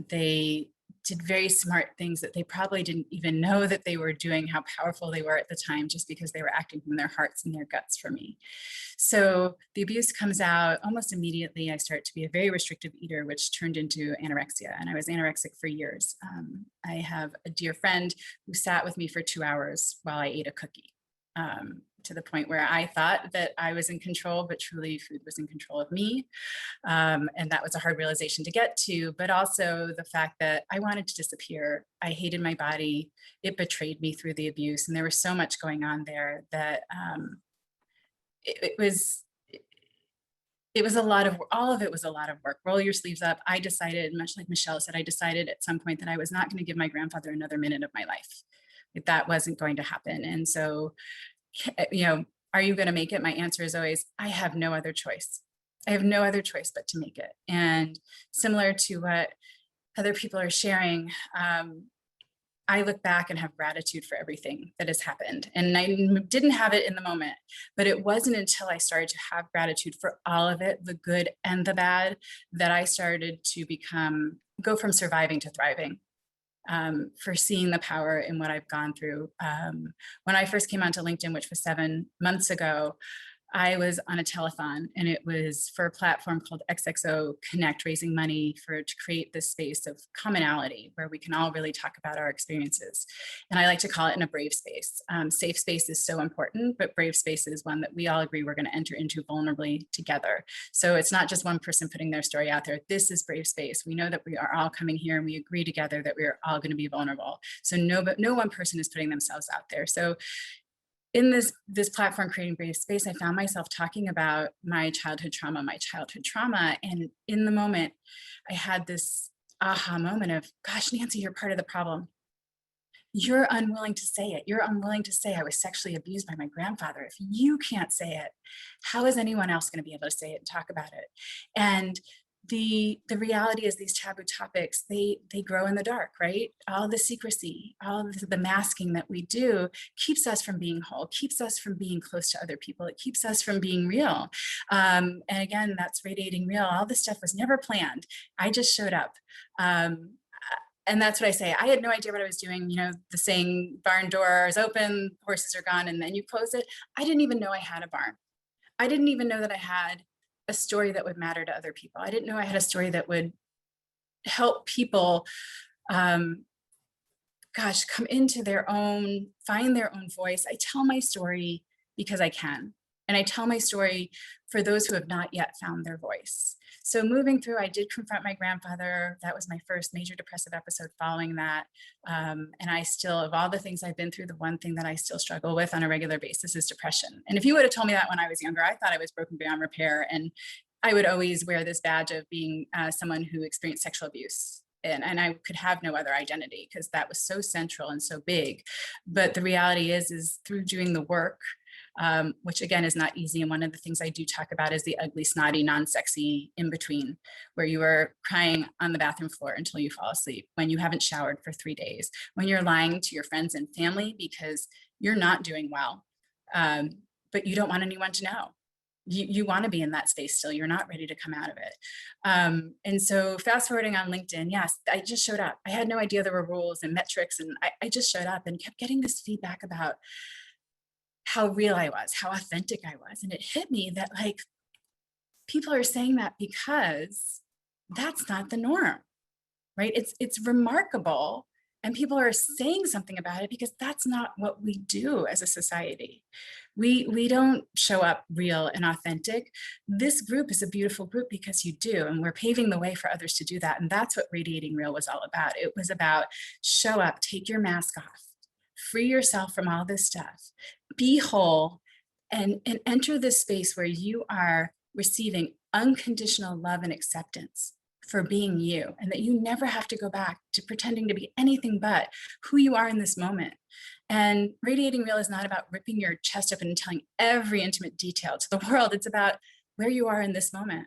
They did very smart things that they probably didn't even know that they were doing, how powerful they were at the time, just because they were acting from their hearts and their guts for me. So the abuse comes out almost immediately. I start to be a very restrictive eater, which turned into anorexia. And I was anorexic for years. I have a dear friend who sat with me for 2 hours while I ate a cookie. To the point where I thought that I was in control, but truly food was in control of me. And that was a hard realization to get to, but also the fact that I wanted to disappear. I hated my body. It betrayed me through the abuse. And there was so much going on there that it was a lot of, all of it was a lot of work. Roll your sleeves up. I decided, much like Michelle said, I decided at some point that I was not going to give my grandfather another minute of my life. That wasn't going to happen. And so, you know, are you going to make it? My answer is always, I have no other choice. I have no other choice but to make it. And similar to what other people are sharing, I look back and have gratitude for everything that has happened. And I didn't have it in the moment, but it wasn't until I started to have gratitude for all of it, the good and the bad, that I started to go from surviving to thriving. For seeing the power in what I've gone through. When I first came onto LinkedIn, which was 7 months ago, I was on a telethon, and it was for a platform called XXO Connect, raising money to create this space of commonality where we can all really talk about our experiences. And I like to call it in a brave space. Safe space is so important, but brave space is one that we all agree we're going to enter into vulnerably together. So it's not just one person putting their story out there. This is brave space. We know that we are all coming here and we agree together that we are all going to be vulnerable. So no one person is putting themselves out there. So in this platform, Creating Brave Space, I found myself talking about my childhood trauma. And in the moment, I had this aha moment of, gosh, Nancy, you're part of the problem. You're unwilling to say it. You're unwilling to say I was sexually abused by my grandfather. If you can't say it, how is anyone else going to be able to say it and talk about it? And the reality is these taboo topics, they grow in the dark, right? All the secrecy, all the masking that we do keeps us from being whole, keeps us from being close to other people. It keeps us from being real. And again, that's radiating real. All this stuff was never planned. I just showed up. And that's what I say. I had no idea what I was doing. You know, the saying, barn door is open, horses are gone, and then you close it. I didn't even know I had a barn. I didn't even know that I had a story that would matter to other people. I didn't know I had a story that would help people, come into their own, find their own voice. I tell my story because I can. And I tell my story for those who have not yet found their voice. So moving through, I did confront my grandfather. That was my first major depressive episode following that. And I still, of all the things I've been through, the one thing that I still struggle with on a regular basis is depression. And if you would have told me that when I was younger, I thought I was broken beyond repair. And I would always wear this badge of being someone who experienced sexual abuse. and I could have no other identity because that was so central and so big. But the reality is through doing the work, which again is not easy. And one of the things I do talk about is the ugly, snotty, non-sexy in between, where you are crying on the bathroom floor until you fall asleep, when you haven't showered for 3 days, when you're lying to your friends and family because you're not doing well, but you don't want anyone to know. You want to be in that space still. You're not ready to come out of it. And so fast forwarding on LinkedIn, yes, I just showed up. I had no idea there were rules and metrics, and I just showed up and kept getting this feedback about how real I was, how authentic I was. And it hit me that like, people are saying that because that's not the norm, right? It's remarkable. And people are saying something about it because that's not what we do as a society. We don't show up real and authentic. This group is a beautiful group because you do, and we're paving the way for others to do that. And that's what Radiating Real was all about. It was about show up, take your mask off, free yourself from all this stuff, be whole, and enter this space where you are receiving unconditional love and acceptance for being you, and that you never have to go back to pretending to be anything but who you are in this moment. And Radiating Real is not about ripping your chest up and telling every intimate detail to the world. It's about where you are in this moment.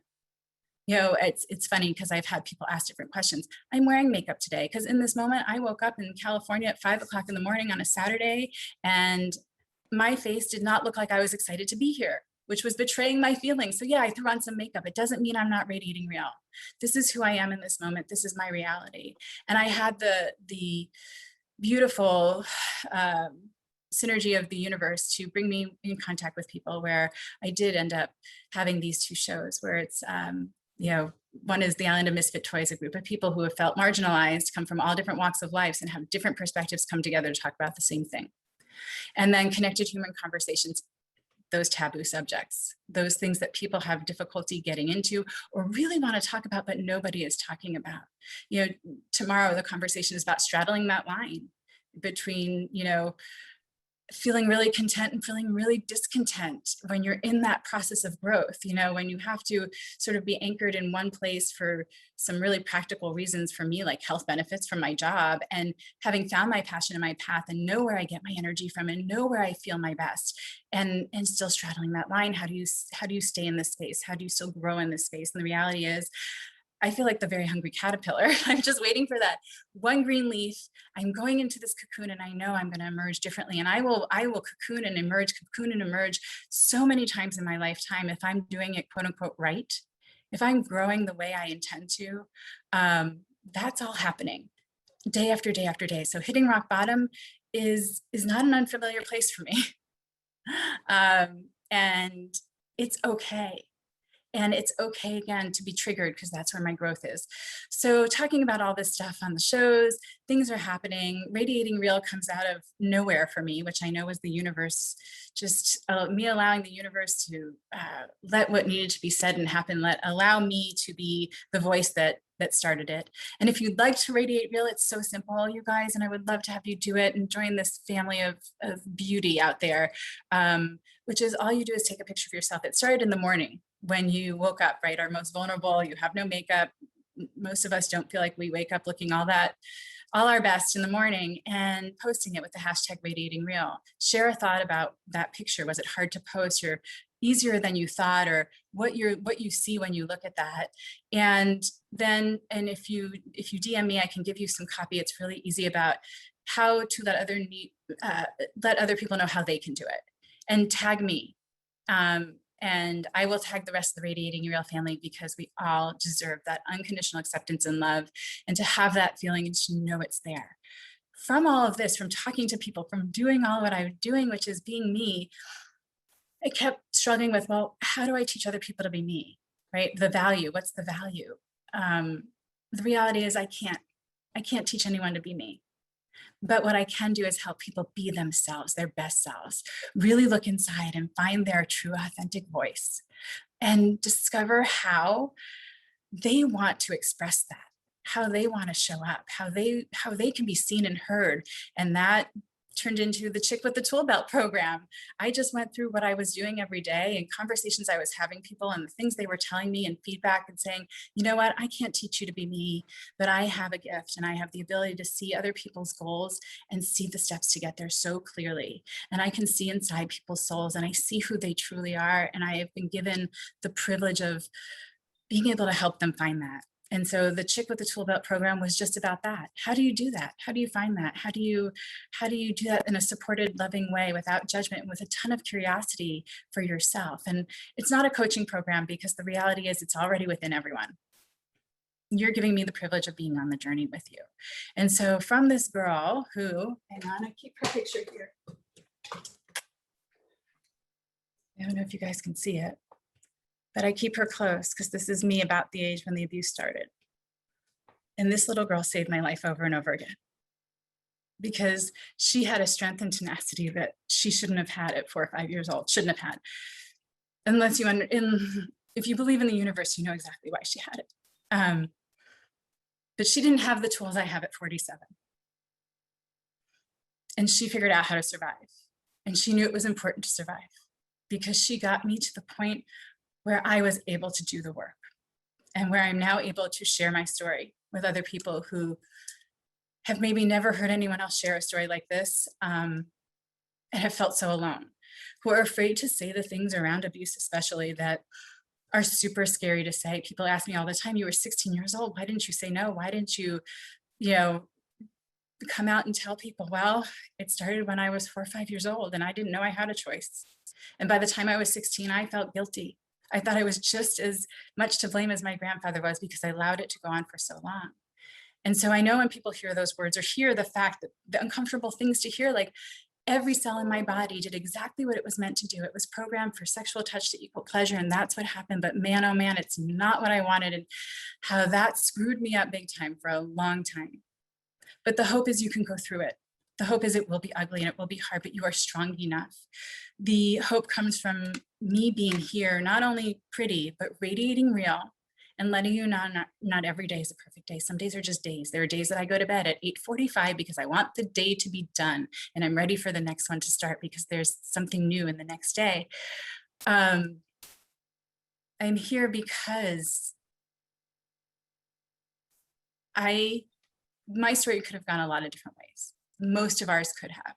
You know, it's funny because I've had people ask different questions. I'm wearing makeup today because in this moment, I woke up in California at 5 o'clock in the morning on a Saturday, and my face did not look like I was excited to be here, which was betraying my feelings. So yeah, I threw on some makeup. It doesn't mean I'm not radiating real. This is who I am in this moment. This is my reality. And I had the beautiful synergy of the universe to bring me in contact with people, where I did end up having these 2 shows where it's, you know, one is the Island of Misfit Toys, a group of people who have felt marginalized, come from all different walks of life and have different perspectives come together to talk about the same thing. And then Connected Human Conversations, those taboo subjects, those things that people have difficulty getting into or really want to talk about, but nobody is talking about. You know, tomorrow the conversation is about straddling that line between, you know, feeling really content and feeling really discontent when you're in that process of growth, you know, when you have to sort of be anchored in one place for some really practical reasons for me, like health benefits from my job, and having found my passion and my path and know where I get my energy from and know where I feel my best, and still straddling that line. How do you stay in this space? How do you still grow in this space? And the reality is, I feel like the very hungry caterpillar. I'm just waiting for that one green leaf. I'm going into this cocoon and I know I'm going to emerge differently. And I will cocoon and emerge so many times in my lifetime if I'm doing it, quote unquote, right. If I'm growing the way I intend to, that's all happening day after day after day. So hitting rock bottom is not an unfamiliar place for me. And it's okay. And it's okay, again, to be triggered because that's where my growth is. So talking about all this stuff on the shows, things are happening. Radiating Real comes out of nowhere for me, which I know was the universe, just me allowing the universe to let what needed to be said and happen, allow me to be the voice that started it. And if you'd like to radiate real, it's so simple, you guys, and I would love to have you do it and join this family of beauty out there, which is all you do is take a picture of yourself. It started in the morning when you woke up, right? Our most vulnerable, you have no makeup. Most of us don't feel like we wake up looking all our best in the morning, and posting it with the hashtag Radiating Real. Share a thought about that picture. Was it hard to post, or easier than you thought, or what you see when you look at that? And then, and if you DM me, I can give you some copy. It's really easy about how to let other people know how they can do it, and tag me. And I will tag the rest of the Radiating Real family, because we all deserve that unconditional acceptance and love, and to have that feeling and to know it's there. From all of this, from talking to people, from doing all what I'm doing, which is being me, I kept struggling with, well, how do I teach other people to be me, right? The value, what's the value? The reality is I can't teach anyone to be me. But what I can do is help people be themselves, their best selves, really look inside and find their true, authentic voice, and discover how they want to express that, how they want to show up, how they can be seen and heard. And that turned into the Chick with the Tool Belt program. I just went through what I was doing every day and conversations I was having people and the things they were telling me and feedback and saying, you know what, I can't teach you to be me, but I have a gift and I have the ability to see other people's goals and see the steps to get there so clearly. And I can see inside people's souls and I see who they truly are. And I have been given the privilege of being able to help them find that. And so the Chick with the Tool Belt program was just about that. How do you do that? How do you find that? How do you do that in a supported, loving way without judgment and with a ton of curiosity for yourself? And it's not a coaching program because the reality is it's already within everyone. You're giving me the privilege of being on the journey with you. And so from this girl who, hang on, I keep her picture here. I don't know if you guys can see it, but I keep her close because this is me about the age when the abuse started. And this little girl saved my life over and over again because she had a strength and tenacity that she shouldn't have had at 4 or 5 years old, shouldn't have had. Unless if you believe in the universe, you know exactly why she had it. But she didn't have the tools I have at 47. And she figured out how to survive. And she knew it was important to survive because she got me to the point where I was able to do the work and where I'm now able to share my story with other people who have maybe never heard anyone else share a story like this and have felt so alone, who are afraid to say the things around abuse, especially that are super scary to say. People ask me all the time, you were 16 years old. Why didn't you say no? Why didn't you, come out and tell people? Well, it started when I was 4 or 5 years old and I didn't know I had a choice. And by the time I was 16, I felt guilty. I thought I was just as much to blame as my grandfather was because I allowed it to go on for so long. And so I know when people hear those words or hear the fact that the uncomfortable things to hear, like every cell in my body did exactly what it was meant to do. It was programmed for sexual touch to equal pleasure. And that's what happened. But man, oh man, it's not what I wanted. And how that screwed me up big time for a long time. But the hope is you can go through it. The hope is it will be ugly and it will be hard, but you are strong enough. The hope comes from me being here, not only pretty, but radiating real and letting you know not every day is a perfect day. Some days are just days. There are days that I go to bed at 8:45 because I want the day to be done and I'm ready for the next one to start because there's something new in the next day. I'm here because my story could have gone a lot of different ways. Most of ours could have.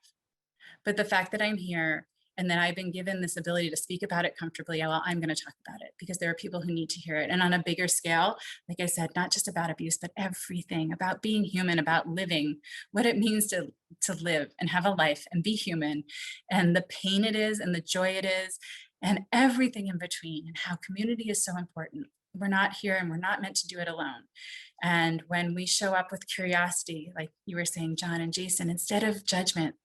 But the fact that I'm here and that I've been given this ability to speak about it comfortably, well, I'm going to talk about it because there are people who need to hear it. And on a bigger scale, like I said, not just about abuse, but everything about being human, about living, what it means to live and have a life and be human, and the pain it is and the joy it is, and everything in between, and how community is so important. We're not here and we're not meant to do it alone. And when we show up with curiosity, like you were saying, John and Jason, instead of judgment,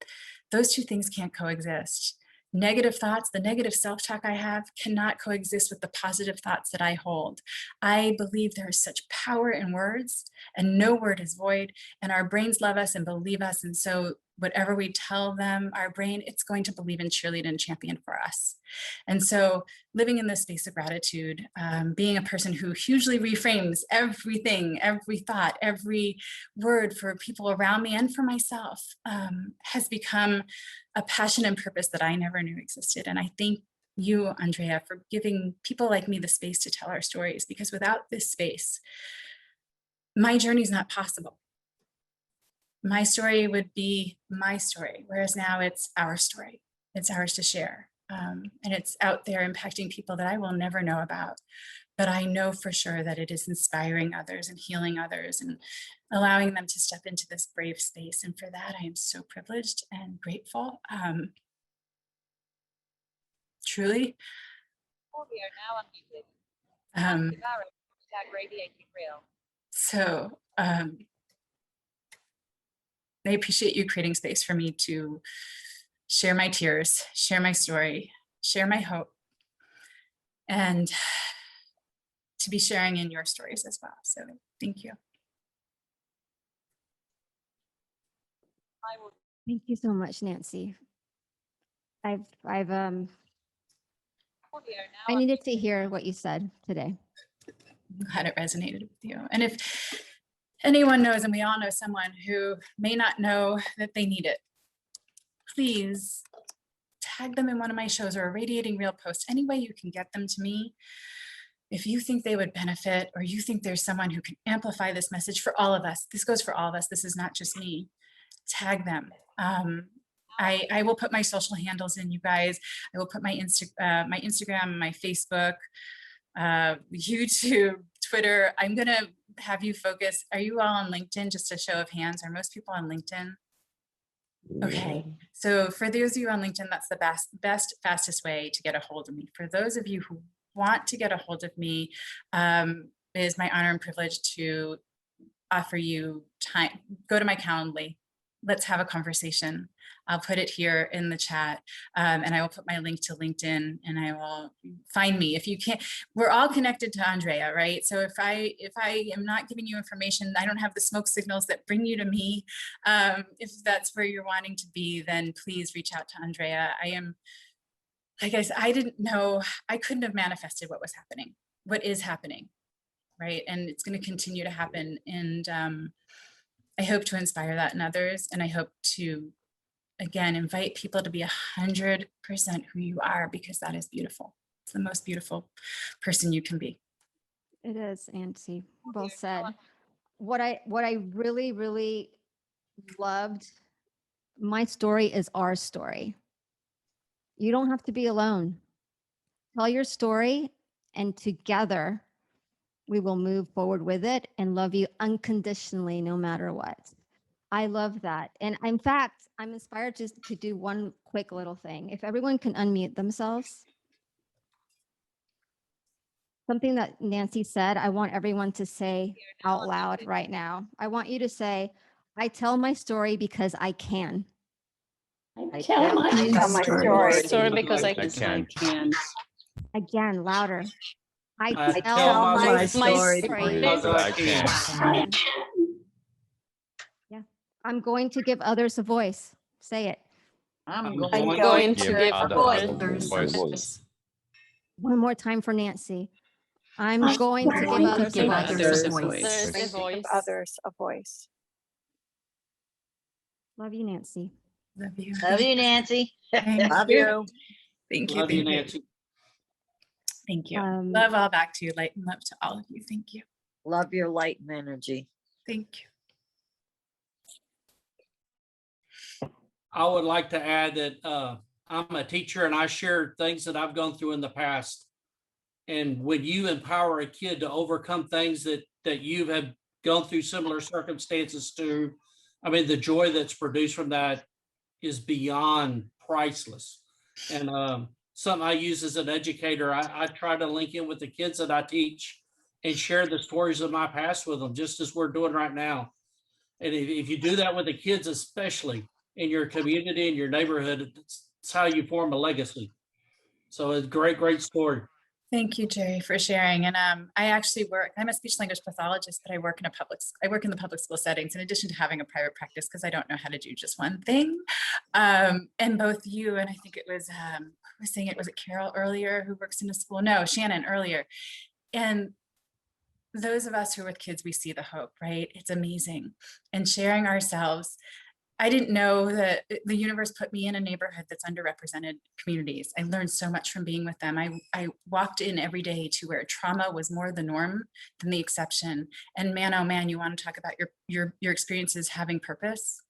those two things can't coexist. Negative thoughts, the negative self-talk I have cannot coexist with the positive thoughts that I hold. I believe there is such power in words and no word is void, and our brains love us and believe us. And so whatever we tell them, our brain, it's going to believe and cheerlead and champion for us. And so living in this space of gratitude, being a person who hugely reframes everything, every thought, every word for people around me and for myself has become a passion and purpose that I never knew existed. And I thank you, Andrea, for giving people like me the space to tell our stories, because without this space, my journey is not possible. My story would be my story, whereas now it's our story. It's ours to share. And it's out there impacting people that I will never know about. But I know for sure that it is inspiring others and healing others and allowing them to step into this brave space. And for that, I am so privileged and grateful. Truly. So I appreciate you creating space for me to share my tears, share my story, share my hope, and to be sharing in your stories as well. So thank you. Thank you so much, Nancy. I needed to hear what you said today. I'm glad it resonated with you. And if anyone knows, and we all know someone who may not know that they need it, please tag them in one of my shows or a Radiating Real post, any way you can get them to me. If you think they would benefit, or you think there's someone who can amplify this message for all of us, this goes for all of us, this is not just me, tag them. I will put my social handles in, you guys. I will put my Instagram, my Facebook, YouTube, Twitter. I'm gonna have you focus. Are you all on LinkedIn? Just a show of hands. Are most people on LinkedIn? Okay, so for those of you on LinkedIn, that's the fastest way to get a hold of me. For those of you who want to get a hold of me, it is my honor and privilege to offer you time. Go to my Calendly. Let's have a conversation. I'll put it here in the chat, and I will put my link to LinkedIn, and I will find me. If you can't, we're all connected to Andrea, right? So if I am not giving you information, I don't have the smoke signals that bring you to me. If that's where you're wanting to be, then please reach out to Andrea. I am, like I said, I didn't know, I couldn't have manifested what was happening, what is happening, right? And it's going to continue to happen. And I hope to inspire that in others. And I hope to, again, invite people to be 100% who you are, because that is beautiful. It's the most beautiful person you can be. It is, Nancy. Well said. What I really, really loved, my story is our story. You don't have to be alone. Tell your story, and together we will move forward with it and love you unconditionally, no matter what. I love that. And in fact, I'm inspired just to do one quick little thing. If everyone can unmute themselves. Something that Nancy said, I want everyone to say out loud right now. I want you to say, I tell my story because I can. I tell my story because I can. Again, louder. I tell my story because I can. Yeah. I'm going to give others a voice. Say it. I'm going to give others a voice. One more time for Nancy. I'm going to give others a voice. Others a voice. Love you, Nancy. Love you. Love you, Nancy. Love you. Thank you. Love you, Nancy. Thank you. Love all back to you. Light and love to all of you. Thank you. Love your light and energy. Thank you. I would like to add that I'm a teacher, and I share things that I've gone through in the past. And when you empower a kid to overcome things that you have gone through similar circumstances to, I mean, the joy that's produced from that is beyond priceless. And something I use as an educator, I try to link in with the kids that I teach and share the stories of my past with them, just as we're doing right now. And if you do that with the kids, especially in your community, in your neighborhood, it's how you form a legacy. So it's a great, great story. Thank you, Jeri, for sharing. And I actually I'm a speech language pathologist, but I work in the public school settings, in addition to having a private practice, because I don't know how to do just one thing. And both you, and I think it was, who was saying it, was it Carol earlier, who works in a school? No, Shannon earlier. And those of us who are with kids, we see the hope, right? It's amazing. And sharing ourselves, I didn't know that the universe put me in a neighborhood that's underrepresented communities. I learned so much from being with them. I walked in every day to where trauma was more the norm than the exception. And man, oh man, you want to talk about your experiences having purpose?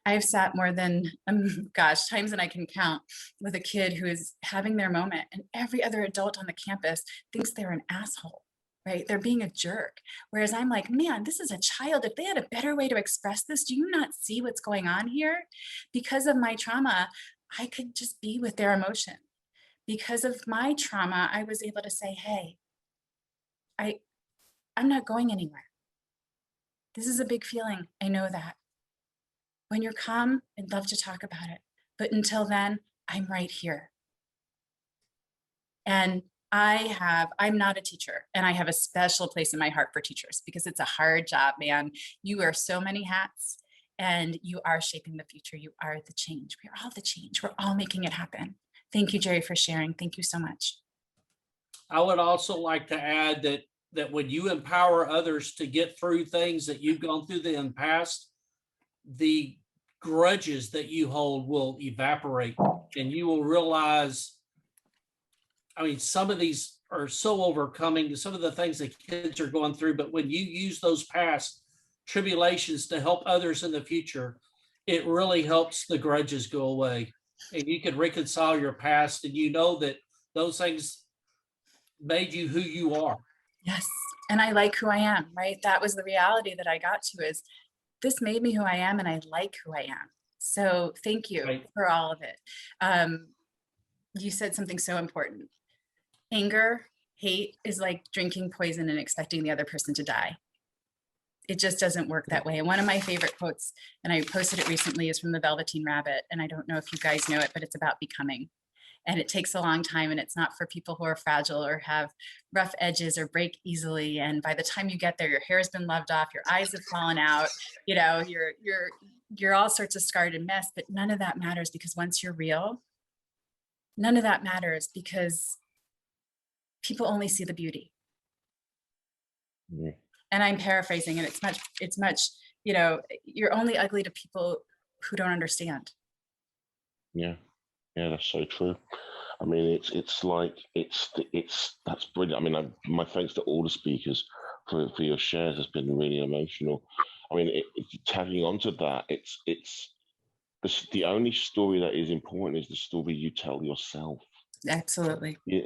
I've sat more than, times than I can count, with a kid who is having their moment, and every other adult on the campus thinks they're an asshole. Right? They're being a jerk. Whereas I'm like, man, this is a child. If they had a better way to express this, do you not see what's going on here? Because of my trauma, I could just be with their emotion. Because of my trauma, I was able to say, hey, I'm not going anywhere. This is a big feeling. I know that. When you're calm, I'd love to talk about it. But until then, I'm right here. And I'm not a teacher, and I have a special place in my heart for teachers, because it's a hard job, man. You wear so many hats, and you are shaping the future. You are the change. We're all the change. We're all making it happen. Thank you, Jeri, for sharing. Thank you so much. I would also like to add that when you empower others to get through things that you've gone through in the past, the grudges that you hold will evaporate, and you will realize, I mean, some of these are so overcoming, some of the things that kids are going through, but when you use those past tribulations to help others in the future, it really helps the grudges go away. And you can reconcile your past, and you know that those things made you who you are. Yes. And I like who I am, right? That was the reality that I got to, is this made me who I am, and I like who I am. So thank you Right. for all of it. You said something so important. Anger, hate is like drinking poison and expecting the other person to die. It just doesn't work that way. And one of my favorite quotes, and I posted it recently, is from the Velveteen Rabbit. And I don't know if you guys know it, but it's about becoming. And it takes a long time, and it's not for people who are fragile or have rough edges or break easily. And by the time you get there, your hair has been loved off, your eyes have fallen out, you know, you're all sorts of scarred and messed, but none of that matters, because once you're real, none of that matters, because people only see the beauty. Yeah. And I'm paraphrasing, and it's much, you know, you're only ugly to people who don't understand. Yeah, that's so true. I mean, it's like that's brilliant. I mean, my thanks to all the speakers for your shares. Has been really emotional. I mean, tagging onto that, it's the only story that is important is the story you tell yourself. Absolutely. Yeah,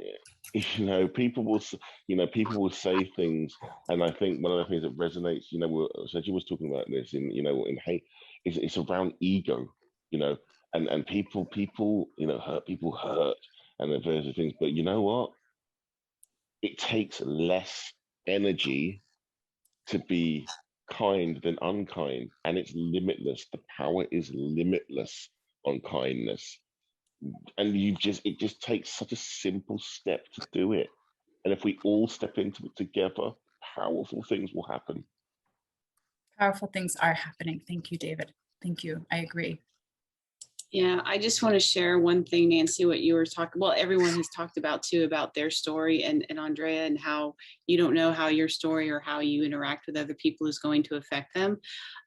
you know, people will say things, and I think one of the things that resonates, you know, Sejal was talking about this in hate, is it's around ego, you know, and people, you know, hurt, and the various things. But you know what? It takes less energy to be kind than unkind, and it's limitless. The power is limitless on kindness. And it just takes such a simple step to do it. And if we all step into it together, powerful things will happen. Powerful things are happening. Thank you, David. Thank you. I agree. Yeah, I just want to share one thing, Nancy, what you were talking, well, everyone has talked about too, about their story, and Andrea, and how you don't know how your story or how you interact with other people is going to affect them.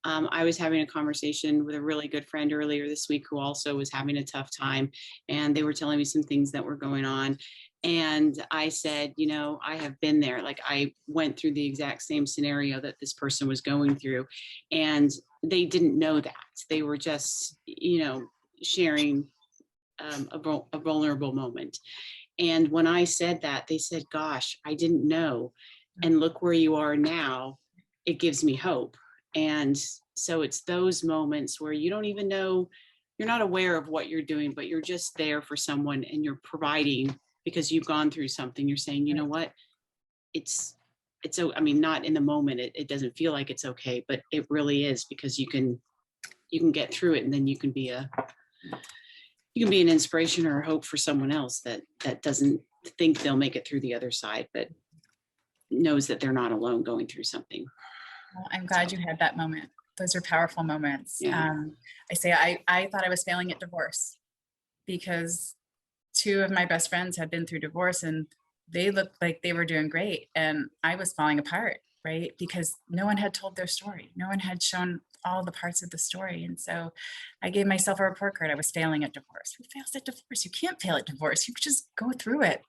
I was having a conversation with a really good friend earlier this week who also was having a tough time, and they were telling me some things that were going on. And I said, you know, I have been there. Like, I went through the exact same scenario that this person was going through, and they didn't know that. They were just, you know, sharing a vulnerable moment. And when I said that, they said, gosh, I didn't know. And look where you are now. It gives me hope. And so it's those moments where you don't even know, you're not aware of what you're doing, but you're just there for someone, and you're providing because you've gone through something. You're saying, you know what, it's so, I mean, not in the moment, it doesn't feel like it's okay, but it really is, because you can get through it, and then you can be an inspiration or a hope for someone else that doesn't think they'll make it through the other side, but knows that they're not alone going through something. Well, I'm glad you had that moment. Those are powerful moments. Yeah. I thought I was failing at divorce, because two of my best friends had been through divorce, and they looked like they were doing great, and I was falling apart, right? Because no one had told their story. No one had shown all the parts of the story. And so I gave myself a report card. I was failing at divorce. Who fails at divorce? You can't fail at divorce. You just go through it.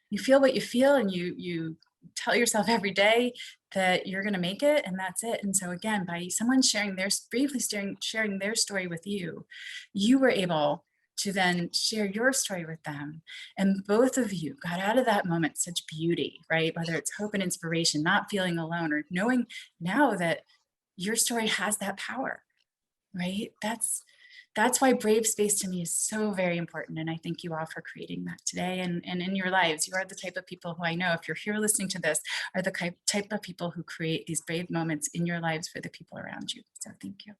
You feel what you feel, and you tell yourself every day that you're going to make it, and that's it. And so again, by someone bravely sharing their story with you, you were able to then share your story with them. And both of you got out of that moment such beauty, right? Whether it's hope and inspiration, not feeling alone, or knowing now that your story has that power, right? That's why brave space to me is so very important. And I thank you all for creating that today and in your lives. You are the type of people who I know, if you're here listening to this, are the type of people who create these brave moments in your lives for the people around you. So thank you.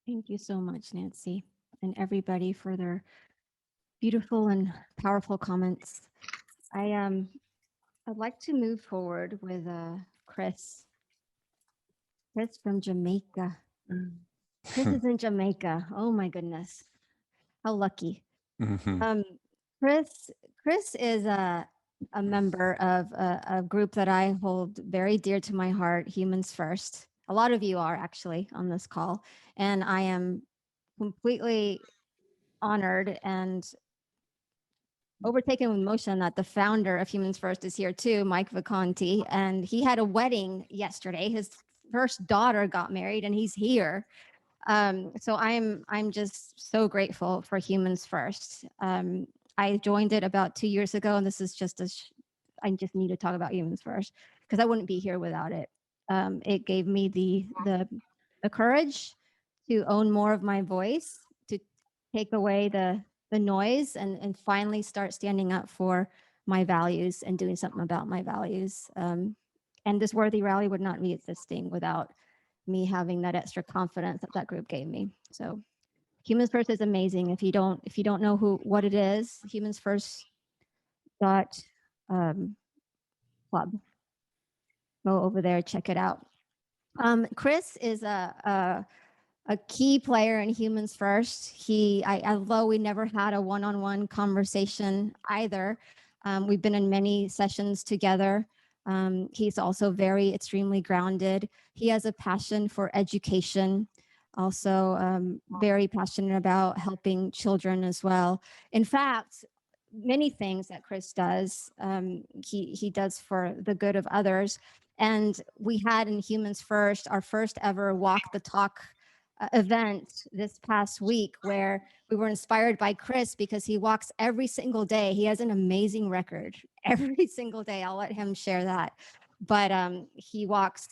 Thank you so much, Nancy, and everybody for their beautiful and powerful comments. I'd like to move forward with Chris. Chris from Jamaica. Chris is in Jamaica. Oh my goodness, how lucky. Chris is a member of a group that I hold very dear to my heart, Humans First. A lot of you are actually on this call, and I am completely honored and overtaken with emotion that the founder of Humans First is here too, Mike Vacanti, and he had a wedding yesterday. His first daughter got married, and he's here. So I'm just so grateful for Humans First. I joined it about 2 years ago, and this is just I just need to talk about Humans First because I wouldn't be here without it. It gave me the courage to own more of my voice, to take away the noise, and finally start standing up for my values and doing something about my values. And this worthy rally would not be existing without me having that extra confidence that that group gave me. So Humans First is amazing. If you don't know what it is, Humans First club. Go over there, check it out. Chris is a key player in Humans First. Although we never had a one-on-one conversation either, we've been in many sessions together. He's also extremely grounded. He has a passion for education, also very passionate about helping children as well. In fact, many things that Chris does, he does for the good of others. And we had in Humans First our first ever Walk the Talk event this past week, where we were inspired by Chris because he walks every single day. He has an amazing record every single day. I'll let him share that. But he walks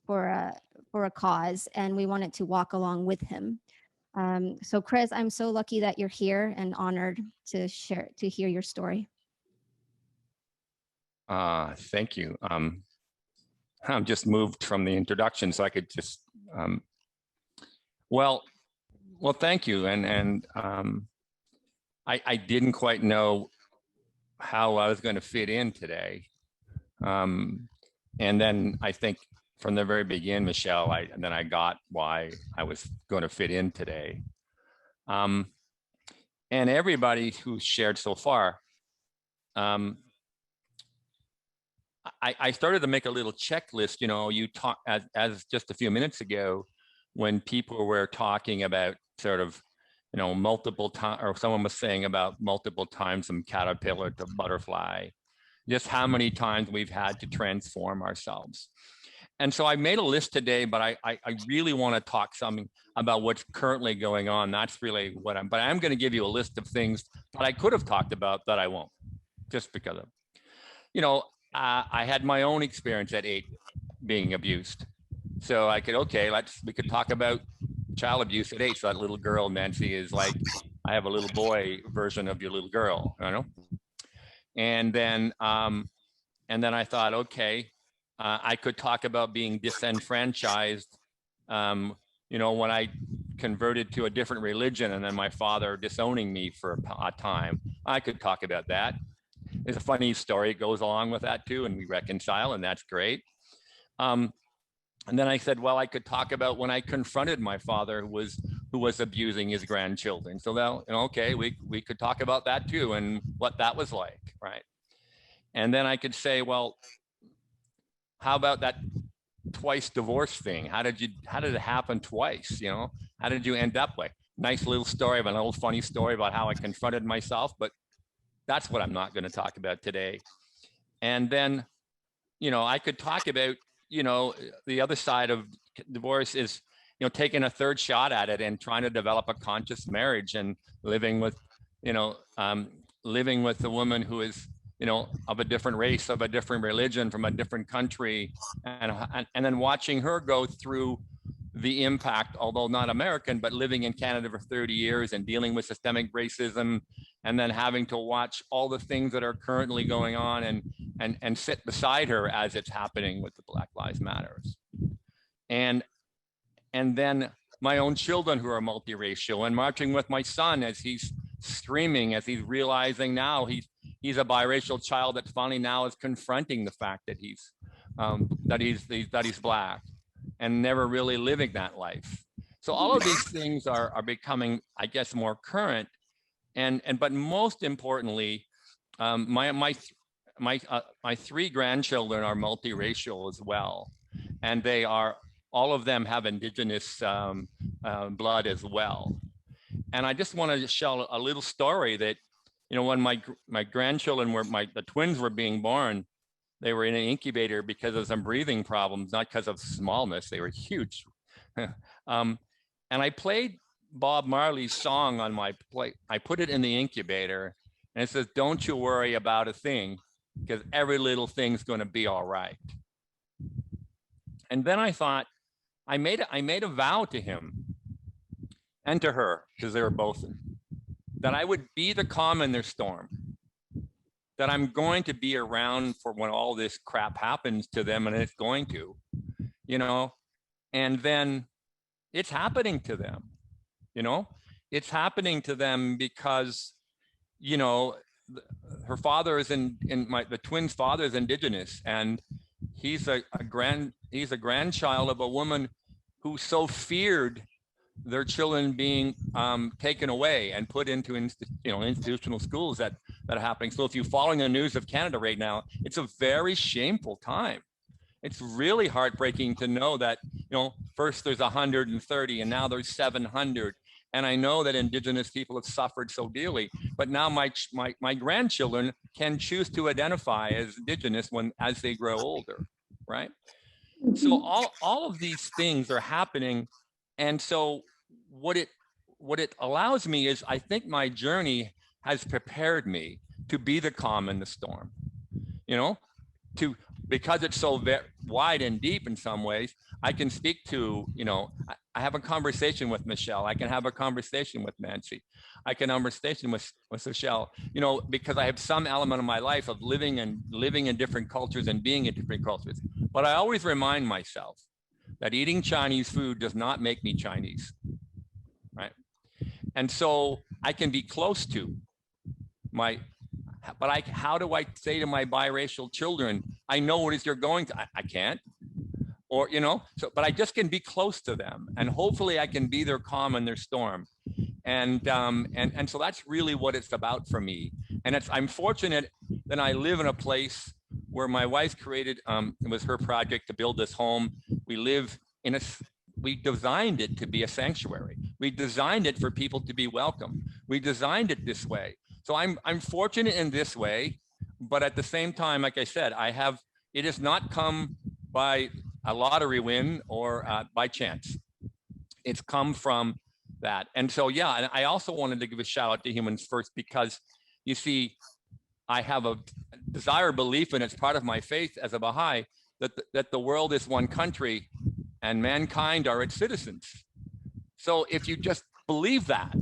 for a cause, and we wanted to walk along with him. So Chris, I'm so lucky that you're here and honored to hear your story. Thank you. I'm just moved from the introduction, so I could just, well, thank you. And I didn't quite know how I was going to fit in today. And then I think from the very beginning, Michelle, then I got why I was going to fit in today. And everybody who shared so far, I started to make a little checklist. You know, you talk as just a few minutes ago, when people were talking about sort of, you know, multiple times, or someone was saying about multiple times from caterpillar to butterfly, just how many times we've had to transform ourselves. And so I made a list today, but I really want to talk something about what's currently going on. That's really what but I'm going to give you a list of things that I could have talked about that I won't, just because of, you know, I had my own experience at 8 being abused. So I could, we could talk about child abuse at 8. So that little girl, Nancy, is like, I have a little boy version of your little girl, you know? And then I thought, I could talk about being disenfranchised, you know, when I converted to a different religion and then my father disowning me for a time. I could talk about that. There's a funny story that goes along with that too, and we reconcile, and that's great. And then I said, well, I could talk about when I confronted my father who was abusing his grandchildren. So now, you know, we could talk about that too, and what that was like, right? And then I could say, well, how about that twice divorce thing? How did it happen twice? You know, how did you end up like? Nice little story, an old funny story about how I confronted myself, but that's what I'm not going to talk about today. And then, you know, I could talk about, you know, the other side of divorce is, you know, taking a third shot at it and trying to develop a conscious marriage and living with, you know, living with a woman who is, you know, of a different race, of a different religion, from a different country, and then watching her go through the impact, although not American, but living in Canada for 30 years and dealing with systemic racism, and then having to watch all the things that are currently going on and sit beside her as it's happening with the Black Lives Matters. And then my own children who are multiracial, and marching with my son as he's screaming, as he's realizing now he's a biracial child that finally now is confronting the fact that he's Black and never really living that life. So all of these things are becoming, I guess, more current, but most importantly, my 3 grandchildren are multiracial as well, and all of them have indigenous blood as well. And I just want to share a little story that, when my grandchildren the twins were being born, they were in an incubator because of some breathing problems, not because of smallness. They were huge. And I played Bob Marley's song on my plate. I put it in the incubator, and it says, "Don't you worry about a thing, because every little thing's going to be all right." And then I thought, I made a vow to him and to her, because they were both, that I would be the calm in their storm, that I'm going to be around for when all this crap happens to them, and it's going to, and then it's happening to them, it's happening to them because, her father is the twins' father is indigenous, and he's a grandchild of a woman who so feared their children being taken away and put into institutional schools that are happening. So if you're following the news of Canada right now, it's a very shameful time. It's really heartbreaking to know that, first there's 130 and now there's 700. And I know that indigenous people have suffered so dearly, but now my grandchildren can choose to identify as indigenous as they grow older, right? So all of these things are happening. And so what it allows me is, I think my journey has prepared me to be the calm in the storm, because it's so wide and deep in some ways. I can speak to, I have a conversation with Michelle. I can have a conversation with Nancy. I can have a conversation with Michelle, because I have some element of my life of living in different cultures and being in different cultures. But I always remind myself that eating Chinese food does not make me Chinese, right? And so I can be close to how do I say to my biracial children, I know what it is you're going to, I can't, or, but I just can be close to them, and hopefully I can be their calm in their storm. And so that's really what it's about for me. And I'm fortunate that I live in a place where my wife created, it was her project to build this home. We designed it to be a sanctuary. We designed it for people to be welcome. We designed it this way. So I'm fortunate in this way, but at the same time, like I said, it has not come by a lottery win or by chance. It's come from that. And so, yeah, and I also wanted to give a shout out to Humans First, because you see, I have a desire, belief, and it's part of my faith as a Baha'i, that the world is one country and mankind are its citizens. So if you just believe that,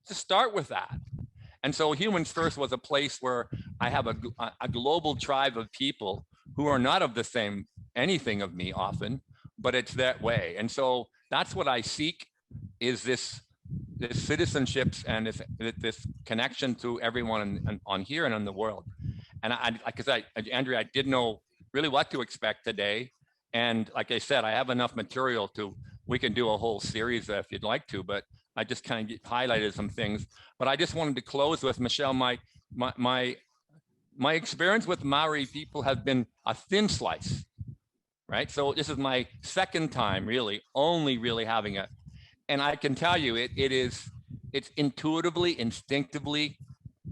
just start with that. And so Humans First was a place where I have a global tribe of people who are not of the same anything of me often, but it's that way. And so that's what I seek, is this citizenships and this connection to everyone on here and in the world. And Andrea, I didn't know really what to expect today. And like I said, I have enough material we can do a whole series if you'd like to, but I just kind of highlighted some things. But I just wanted to close with, Michelle, my experience with Maori people has been a thin slice, right? So this is my second time only really having it. And I can tell you, it's intuitively, instinctively,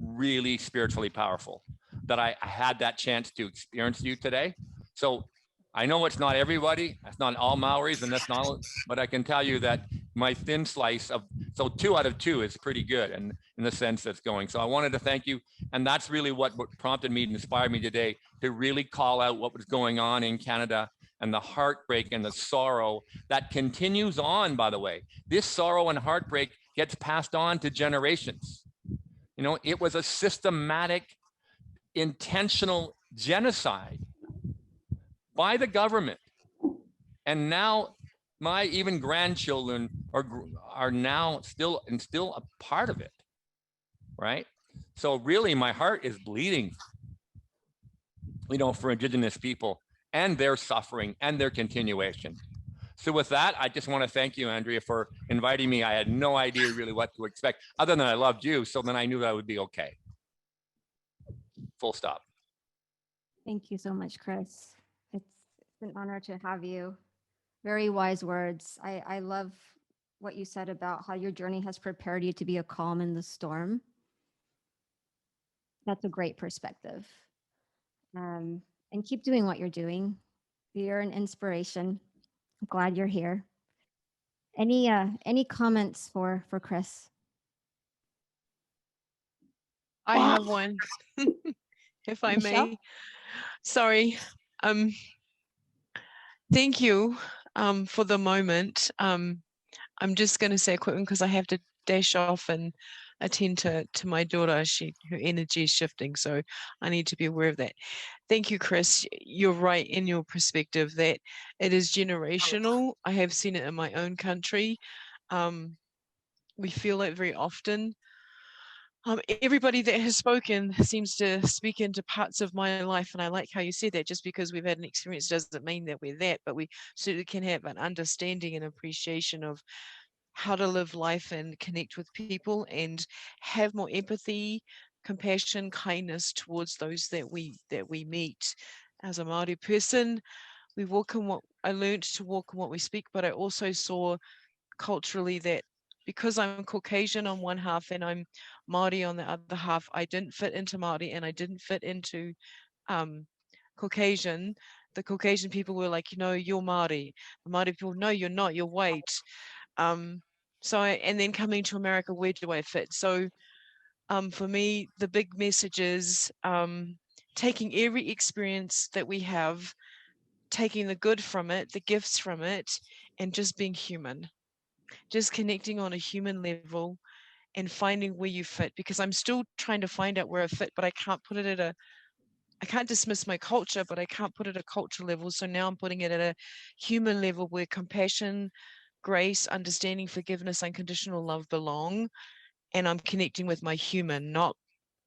really spiritually powerful that I had that chance to experience you today. So I know it's not everybody, it's not all Maoris, and that's not, but I can tell you that my thin slice so 2 out of 2 is pretty good, and in the sense that's going. So I wanted to thank you. And that's really what prompted me and inspired me today to really call out what was going on in Canada and the heartbreak and the sorrow that continues on, by the way. This sorrow and heartbreak gets passed on to generations. It was a systematic, intentional genocide by the government. And now my even grandchildren are now still a part of it, right? So really my heart is bleeding, for Indigenous people and their suffering and their continuation. So with that, I just want to thank you, Andrea, for inviting me. I had no idea really what to expect, other than I loved you. So then I knew that I would be okay. Full stop. Thank you so much, Chris. an honor to have you. Very wise words. I love what you said about how your journey has prepared you to be a calm in the storm. That's a great perspective. And keep doing what you're doing. You're an inspiration. I'm glad you're here. Any comments for Chris? I have one, if I Michelle? may. Sorry. Thank you for the moment. I'm just going to say a quick one because I have to dash off and attend to my daughter. Her energy is shifting, so I need to be aware of that. Thank you, Chris. You're right in your perspective that it is generational. I have seen it in my own country. We feel it very often. Everybody that has spoken seems to speak into parts of my life, and I like how you said that. Just because we've had an experience doesn't mean that we're that, but we certainly can have an understanding and appreciation of how to live life and connect with people and have more empathy, compassion, kindness towards those that we meet. As a Māori person, we walk in what I learned to walk in what we speak, but I also saw culturally that because I'm Caucasian on one half and I'm Māori on the other half, I didn't fit into Māori and I didn't fit into Caucasian. The Caucasian people were like, you're Māori. The Māori people, no, you're not, you're white. And then coming to America, where do I fit? So for me, the big message is taking every experience that we have, taking the good from it, the gifts from it, and just being human. Just connecting on a human level and finding where you fit, because I'm still trying to find out where I fit, but I can't put it at I can't dismiss my culture, but I can't put it at a cultural level. So now I'm putting it at a human level where compassion, grace, understanding, forgiveness, unconditional love belong. And I'm connecting with my human, not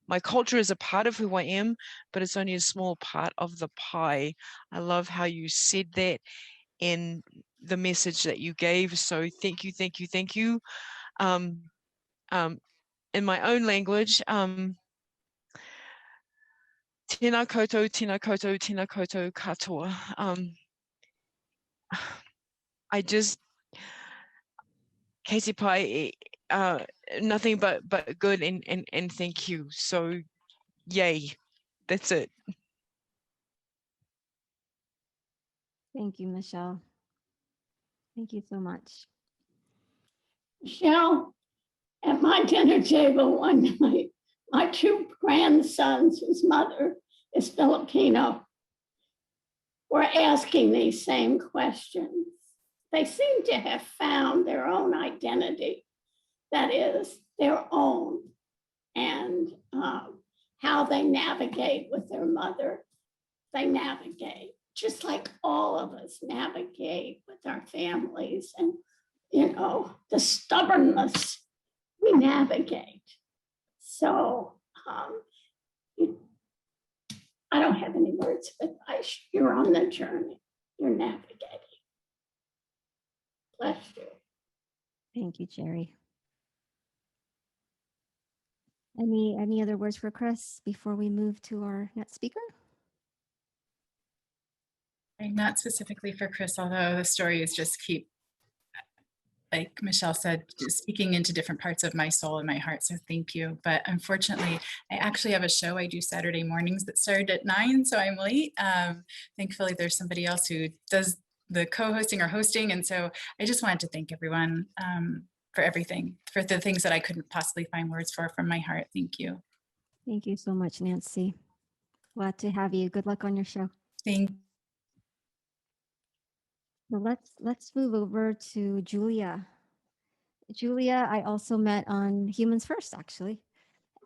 my culture is a part of who I am, but it's only a small part of the pie. I love how you said that and the message that you gave. So thank you, thank you, thank you. In my own language, tēnā koutou, tēnā koutou, tēnā koutou katoa. I just, Casey Pie, nothing but good and thank you. So yay, that's it. Thank you, Michelle. Thank you so much. Michelle, at my dinner table one night, my two grandsons, whose mother is Filipino, were asking these same questions. They seem to have found their own identity, that is, their own, and how they navigate with their mother. They navigate, just like all of us navigate with our families and, the stubbornness we navigate. So I don't have any words of advice. You're on the journey. You're navigating. Bless you. Thank you, Jeri. Any other words for Chris before we move to our next speaker? Not specifically for Chris, although the stories just keep, like Michelle said, just speaking into different parts of my soul and my heart. So thank you. But unfortunately, I actually have a show I do Saturday mornings that started at 9, so I'm late. Thankfully, there's somebody else who does the co-hosting or hosting. And so I just wanted to thank everyone for everything, for the things that I couldn't possibly find words for from my heart. Thank you. Thank you so much, Nancy. Glad to have you. Good luck on your show. Thank you. So let's move over to Julia. Julia, I also met on Humans First, actually.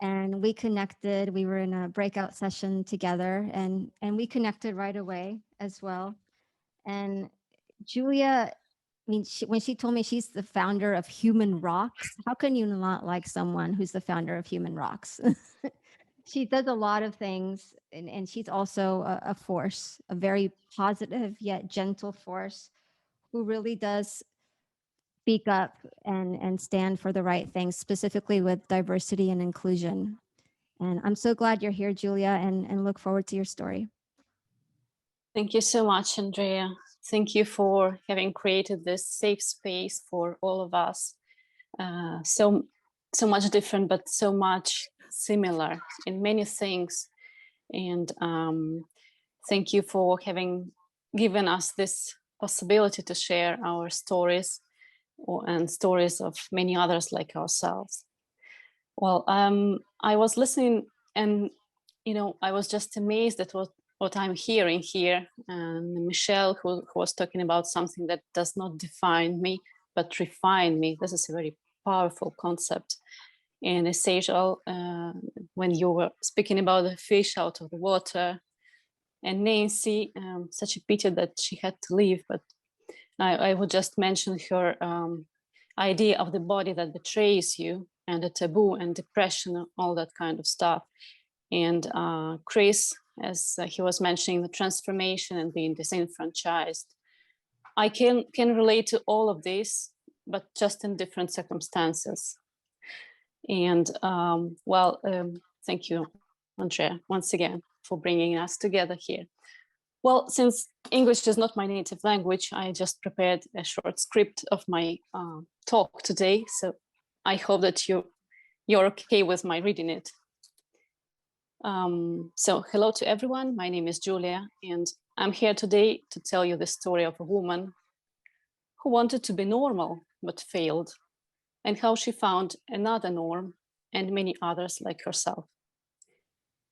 And we connected. We were in a breakout session together and we connected right away as well. And Julia, I mean, when she told me she's the founder of Human Rocks, how can you not like someone who's the founder of Human Rocks? She does a lot of things, and she's also a force, a very positive yet gentle force who really does speak up and stand for the right things, specifically with diversity and inclusion. And I'm so glad you're here, Julia, and look forward to your story. Thank you so much, Andrea. Thank you for having created this safe space for all of us. So much different, but so much similar in many things. And thank you for having given us this possibility to share our stories and stories of many others like ourselves. Well, I was listening, and I was just amazed at what I'm hearing here. And Michelle, who was talking about something that does not define me, but refine me. This is a very powerful concept. And Sejal, when you were speaking about the fish out of the water, and Nancy, such a pity that she had to leave, but I would just mention her idea of the body that betrays you, and the taboo and depression, all that kind of stuff. And Chris, as he was mentioning, the transformation and being disenfranchised. I can relate to all of this, but just in different circumstances. And thank you, Andrea, once again, for bringing us together here. Well, since English is not my native language, I just prepared a short script of my talk today. So I hope that you're okay with my reading it. So hello to everyone. My name is Julia, and I'm here today to tell you the story of a woman who wanted to be normal but failed, and how she found another norm and many others like herself.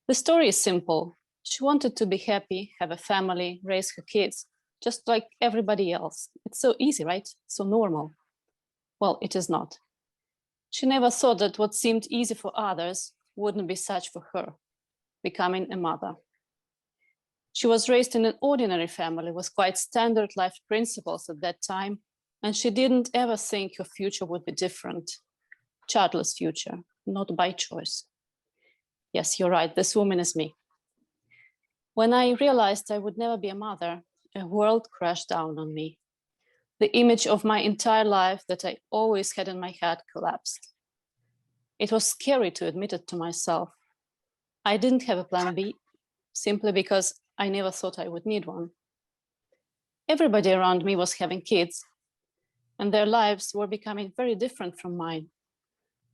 The story is simple. She wanted to be happy, have a family, raise her kids, just like everybody else. It's so easy, right? So normal. Well, it is not. She never thought that what seemed easy for others wouldn't be such for her, becoming a mother. She was raised in an ordinary family with quite standard life principles at that time, and she didn't ever think her future would be different. Childless future, not by choice. Yes, you're right, this woman is me. When I realized I would never be a mother, a world crashed down on me. The image of my entire life that I always had in my head collapsed. It was scary to admit it to myself. I didn't have a plan B, simply because I never thought I would need one. Everybody around me was having kids, and their lives were becoming very different from mine.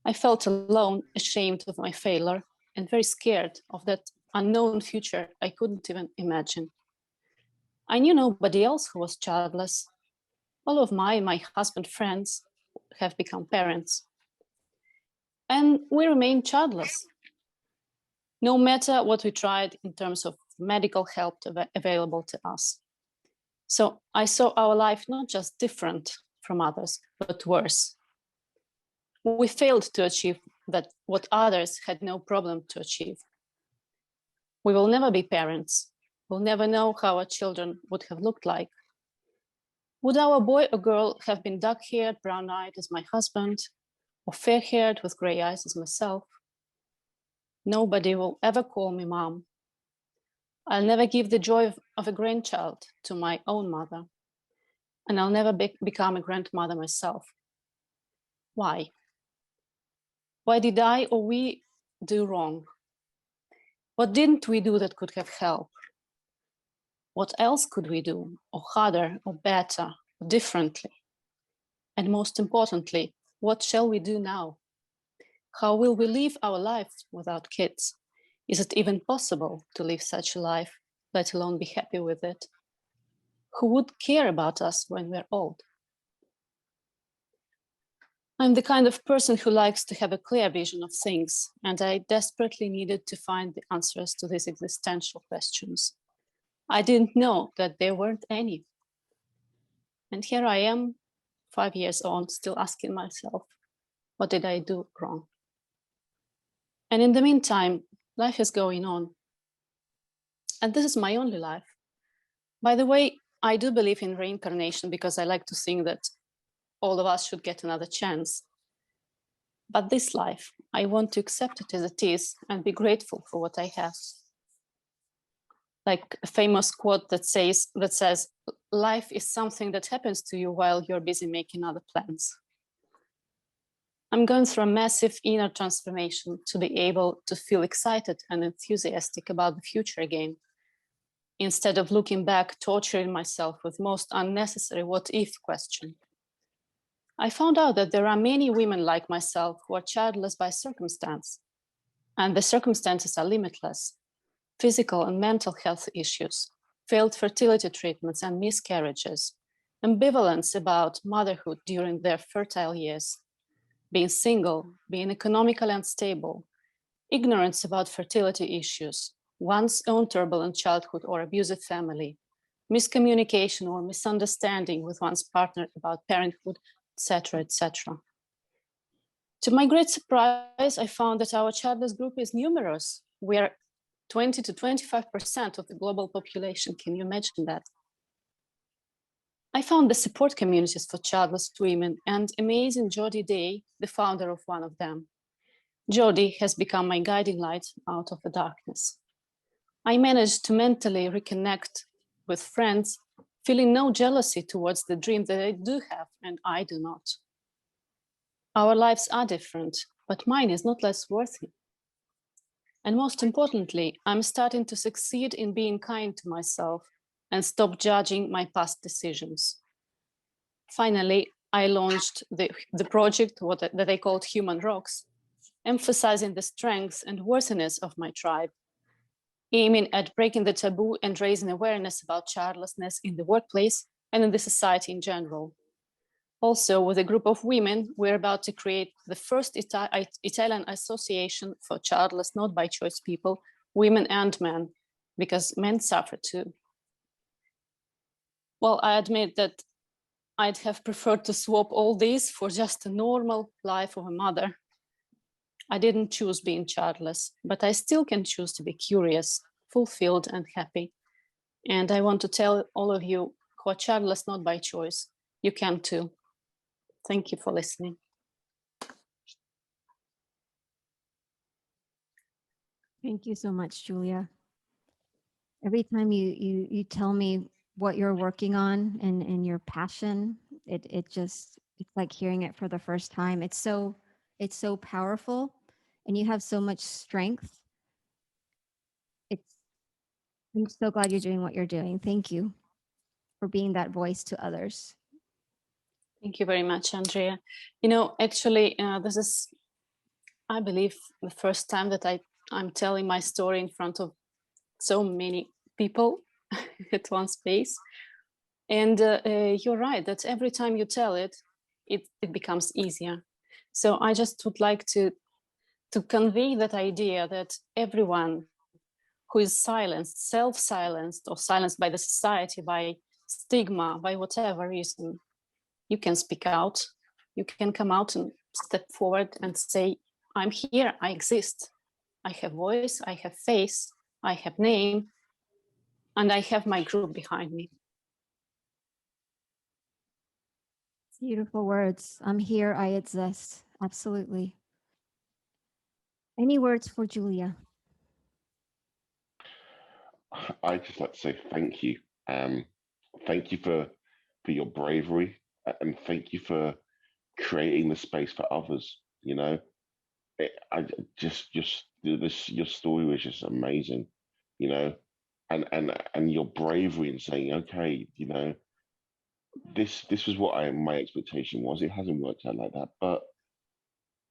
I felt alone, ashamed of my failure, and very scared of that unknown future I couldn't even imagine. I knew nobody else who was childless. All of my husband friends have become parents. And we remain childless. No matter what we tried in terms of medical help available to us. So I saw our life not just different from others, but worse. We failed to achieve that what others had no problem to achieve. We will never be parents. We'll never know how our children would have looked like. Would our boy or girl have been dark-haired, brown-eyed as my husband, or fair-haired with gray eyes as myself? Nobody will ever call me mom. I'll never give the joy of a grandchild to my own mother, and I'll never become a grandmother myself. Why? Why did I or we do wrong? What didn't we do that could have helped? What else could we do, or harder, or better, or differently? And most importantly, what shall we do now? How will we live our lives without kids? Is it even possible to live such a life, let alone be happy with it? Who would care about us when we're old? I'm the kind of person who likes to have a clear vision of things, and I desperately needed to find the answers to these existential questions. I didn't know that there weren't any. And here I am, 5 years on, still asking myself, what did I do wrong? And in the meantime, life is going on. And this is my only life. By the way, I do believe in reincarnation because I like to think that all of us should get another chance. But this life, I want to accept it as it is and be grateful for what I have. Like a famous quote that says, life is something that happens to you while you're busy making other plans. I'm going through a massive inner transformation to be able to feel excited and enthusiastic about the future again. instead of looking back, torturing myself with most unnecessary what if question. I found out that there are many women like myself who are childless by circumstance, and the circumstances are limitless. Physical and mental health issues, failed fertility treatments and miscarriages, ambivalence about motherhood during their fertile years, being single, being economically unstable, ignorance about fertility issues, one's own turbulent childhood or abusive family, miscommunication or misunderstanding with one's partner about parenthood, etc., etc. To my great surprise, I found that our childless group is numerous. We are 20 to 25% of the global population. Can you imagine that? I found the support communities for childless women and amazing Jodi Day, the founder of one of them. Jodi has become my guiding light out of the darkness. I managed to mentally reconnect with friends, feeling no jealousy towards the dream that they do have and I do not. Our lives are different, but mine is not less worthy. And most importantly, I'm starting to succeed in being kind to myself and stop judging my past decisions. Finally, I launched the project that I called Human Rocks, emphasizing the strengths and worthiness of my tribe, aiming at breaking the taboo and raising awareness about childlessness in the workplace and in the society in general. Also, with a group of women, we're about to create the first Italian association for childless, not by choice people, women and men, because men suffer too. Well, I admit that I'd have preferred to swap all this for just a normal life of a mother. I didn't choose being childless, but I still can choose to be curious, fulfilled, and happy. And I want to tell all of you who are childless not by choice, you can too. Thank you for listening. Thank you so much, Julia. Every time you tell me what you're working on and your passion, it's like hearing it for the first time. It's so powerful, and you have so much strength. I'm so glad you're doing what you're doing. Thank you for being that voice to others. Thank you very much, Andrea. You know, actually, this is, I believe, the first time that I'm telling my story in front of so many people at one space. And you're right, that every time you tell it, it becomes easier. So I just would like to convey that idea that everyone who is silenced, self-silenced, or silenced by the society, by stigma, by whatever reason, you can speak out, you can come out and step forward and say, I'm here, I exist. I have voice, I have face, I have name, and I have my group behind me. Beautiful words. I'm here, I exist. Absolutely. Any words for Julia? I just like to say thank you. Thank you for your bravery, and thank you for creating the space for others. You know, your story was just amazing. You know, and your bravery in saying, okay, you know, this was what my expectation was. It hasn't worked out like that, but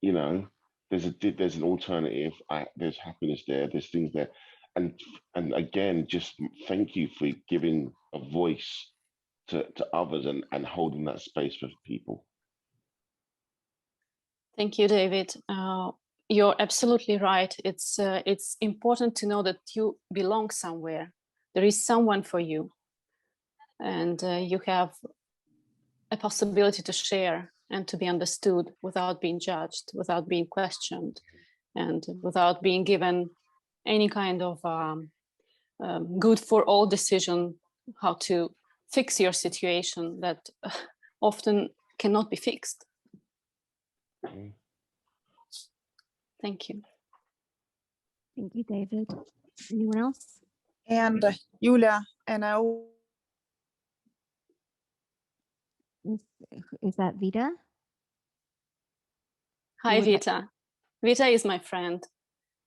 you know, there's an alternative. There's happiness there. There's things there, and again, just thank you for giving a voice to others and holding that space for people. Thank you, David. You're absolutely right. It's important to know that you belong somewhere. There is someone for you, and you have a possibility to share and to be understood without being judged, without being questioned, and without being given any kind of good for all decision, how to fix your situation that often cannot be fixed. Thank you. Thank you, David. Anyone else? And Julia, and I. Is that Vita? Hi, Vita. Vita is my friend,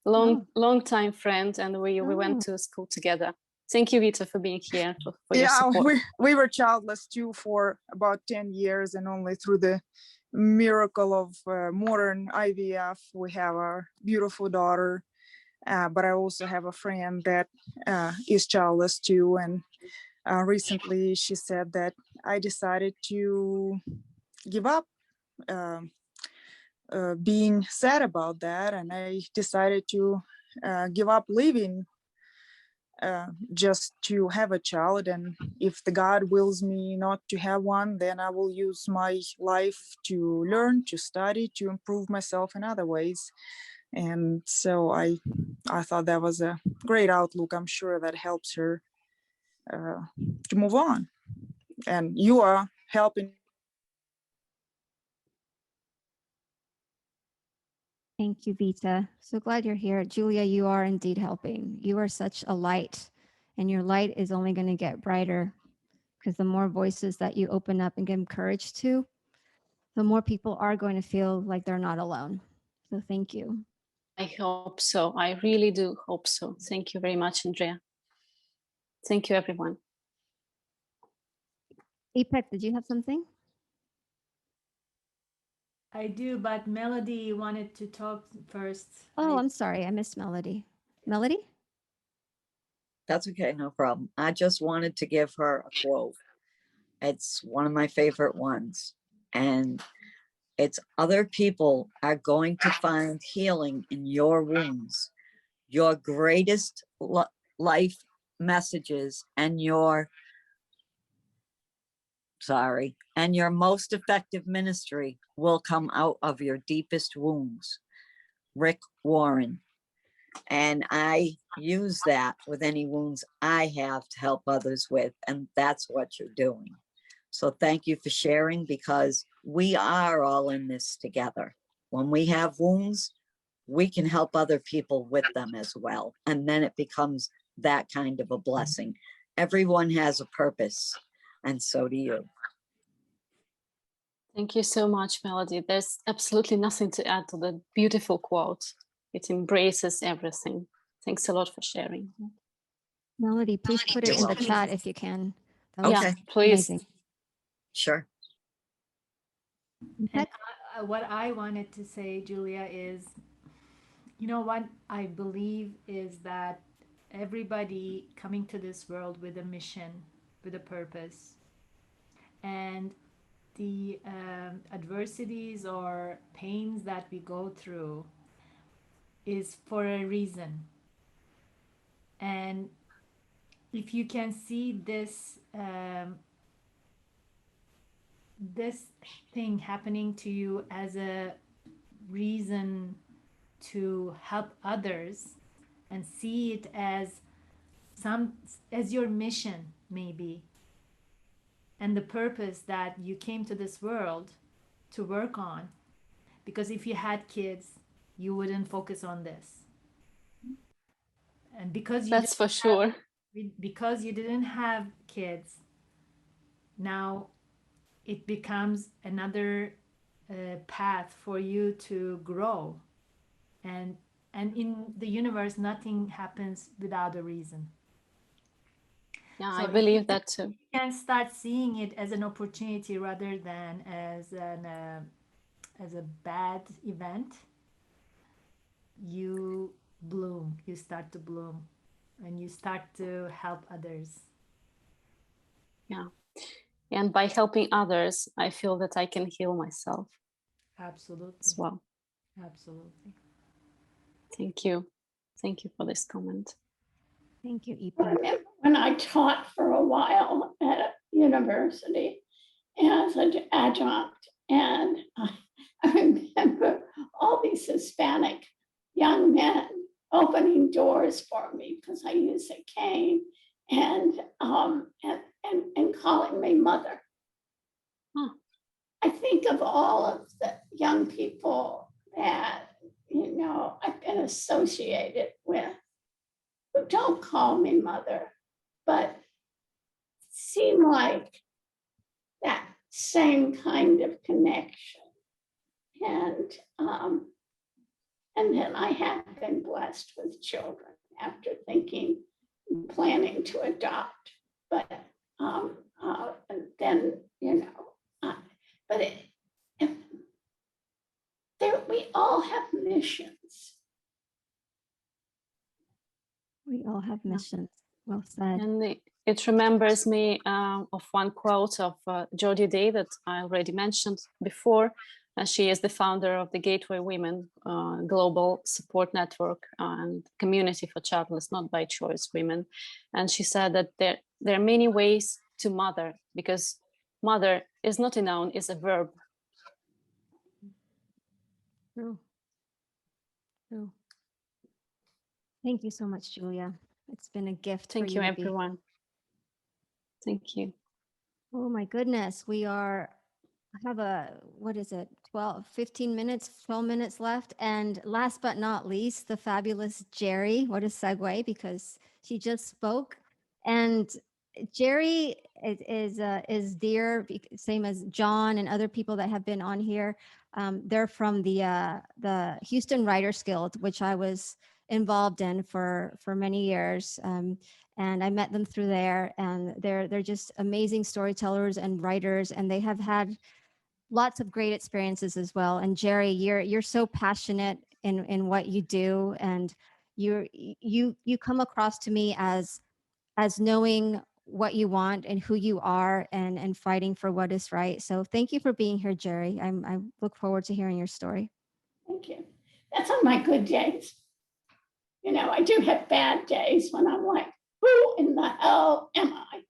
long time friend, and we went to school together. Thank you, Vita, for being here, for your Yeah, support. we were childless too for about 10 years, and only through the miracle of modern IVF, we have a beautiful daughter. But I also have a friend that is childless too. And recently she said that I decided to give up being sad about that. And I decided to give up living just to have a child. And if the God wills me not to have one, then I will use my life to learn, to study, to improve myself in other ways. And so I thought that was a great outlook. I'm sure that helps her to move on. And you are helping. Thank you, Vita. So glad you're here. Julia, you are indeed helping. You are such a light, and your light is only going to get brighter, because the more voices that you open up and give courage to, the more people are going to feel like they're not alone. So thank you. I hope so. I really do hope so. Thank you very much, Andrea. Thank you, everyone. Apex, did you have something? I do, but Melody wanted to talk first. Oh, I'm sorry. I missed Melody. Melody? That's okay, no problem. I just wanted to give her a quote. It's one of my favorite ones. And it's, other people are going to find healing in your wounds. Your greatest life messages and your most effective ministry will come out of your deepest wounds. Rick Warren. And I use that with any wounds I have to help others with. And that's what you're doing. So thank you for sharing, because we are all in this together. When we have wounds, we can help other people with them as well. And then it becomes that kind of a blessing. Everyone has a purpose, and so do you. Thank you so much, Melody. There's absolutely nothing to add to the beautiful quote. It embraces everything. Thanks a lot for sharing. Melody, please put it in the chat if you can. Yeah, please. Amazing. Sure. And what I wanted to say, Julia, is, you know what I believe is that everybody coming to this world with a mission, with a purpose, and the adversities or pains that we go through is for a reason. And if you can see this this thing happening to you as a reason to help others, and see it as your mission, maybe, and the purpose that you came to this world to work on. Because if you had kids, you wouldn't focus on this. And because that's for sure. Because you didn't have kids, now it becomes another path for you to grow. And in the universe, nothing happens without a reason. Yeah, So I believe that too. You can start seeing it as an opportunity rather than as a bad event. You bloom. You start to bloom, and you start to help others. Yeah, and by helping others, I feel that I can heal myself. Absolutely. As well. Absolutely. Thank you. Thank you for this comment. Thank you, I remember when I taught for a while at a university as an adjunct, and I remember all these Hispanic young men opening doors for me because I use a cane, and calling me mother. Huh. I think of all of the young people that, you know, I've been associated with who don't call me mother, but seem like that same kind of connection. And then I have been blessed with children after thinking planning to adopt, but and then, but we all have missions. We all have missions. Well said. And it remembers me of one quote of Jodie Day that I already mentioned before. She is the founder of the Gateway Women Global Support Network and Community for Childless Not by Choice Women. And she said that there are many ways to mother, because mother is not a noun, it's a verb. True. True. Thank you so much, Julia. It's been a gift. Thank you, everyone. Thank you. Oh my goodness. I have what is it? 15 minutes, 12 minutes left. And last but not least, the fabulous Jeri. What a segue, because she just spoke. And Jeri is dear, same as John and other people that have been on here. They're from the Houston Writers Guild, which I was involved in for many years. And I met them through there, and they're just amazing storytellers and writers, and they have had lots of great experiences as well. And Jeri, you're so passionate in what you do, and you come across to me as knowing what you want and who you are, and fighting for what is right. So thank you for being here, Jeri. I look forward to hearing your story. Thank you. That's on my good days. I do have bad days when I'm like, who in the hell am I?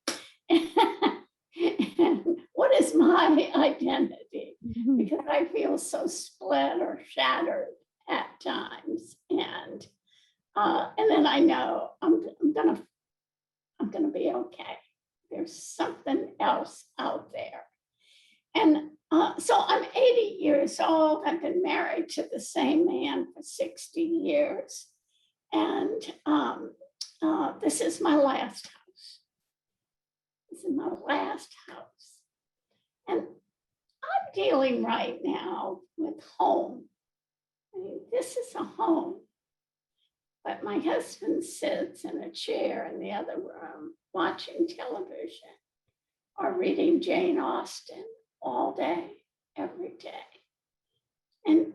And what is my identity? Because I feel so split or shattered at times. And then I know I'm gonna be okay. There's something else out there. And so I'm 80 years old. I've been married to the same man for 60 years. And this is my last house. This is my last house. And I'm dealing right now with home. I mean, this is a home. But my husband sits in a chair in the other room watching television or reading Jane Austen all day, every day. And,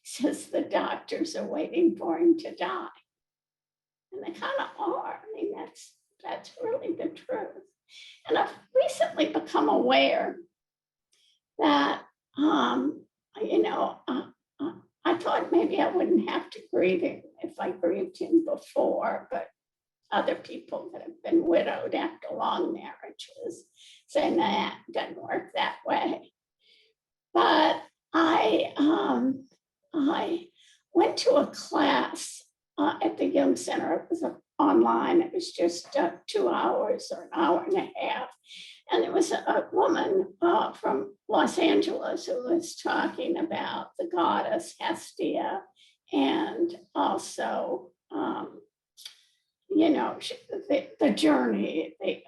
says the doctors are waiting for him to die. And they kind of are. I mean, that's really the truth. And I've recently become aware that, I thought maybe I wouldn't have to grieve him if I grieved him before, but other people that have been widowed after long marriages say, nah, it doesn't work that way. But I went to a class at the Young Center. It was online. It was just 2 hours or an hour and a half. And there was a woman from Los Angeles who was talking about the goddess Hestia, and also, the journey, the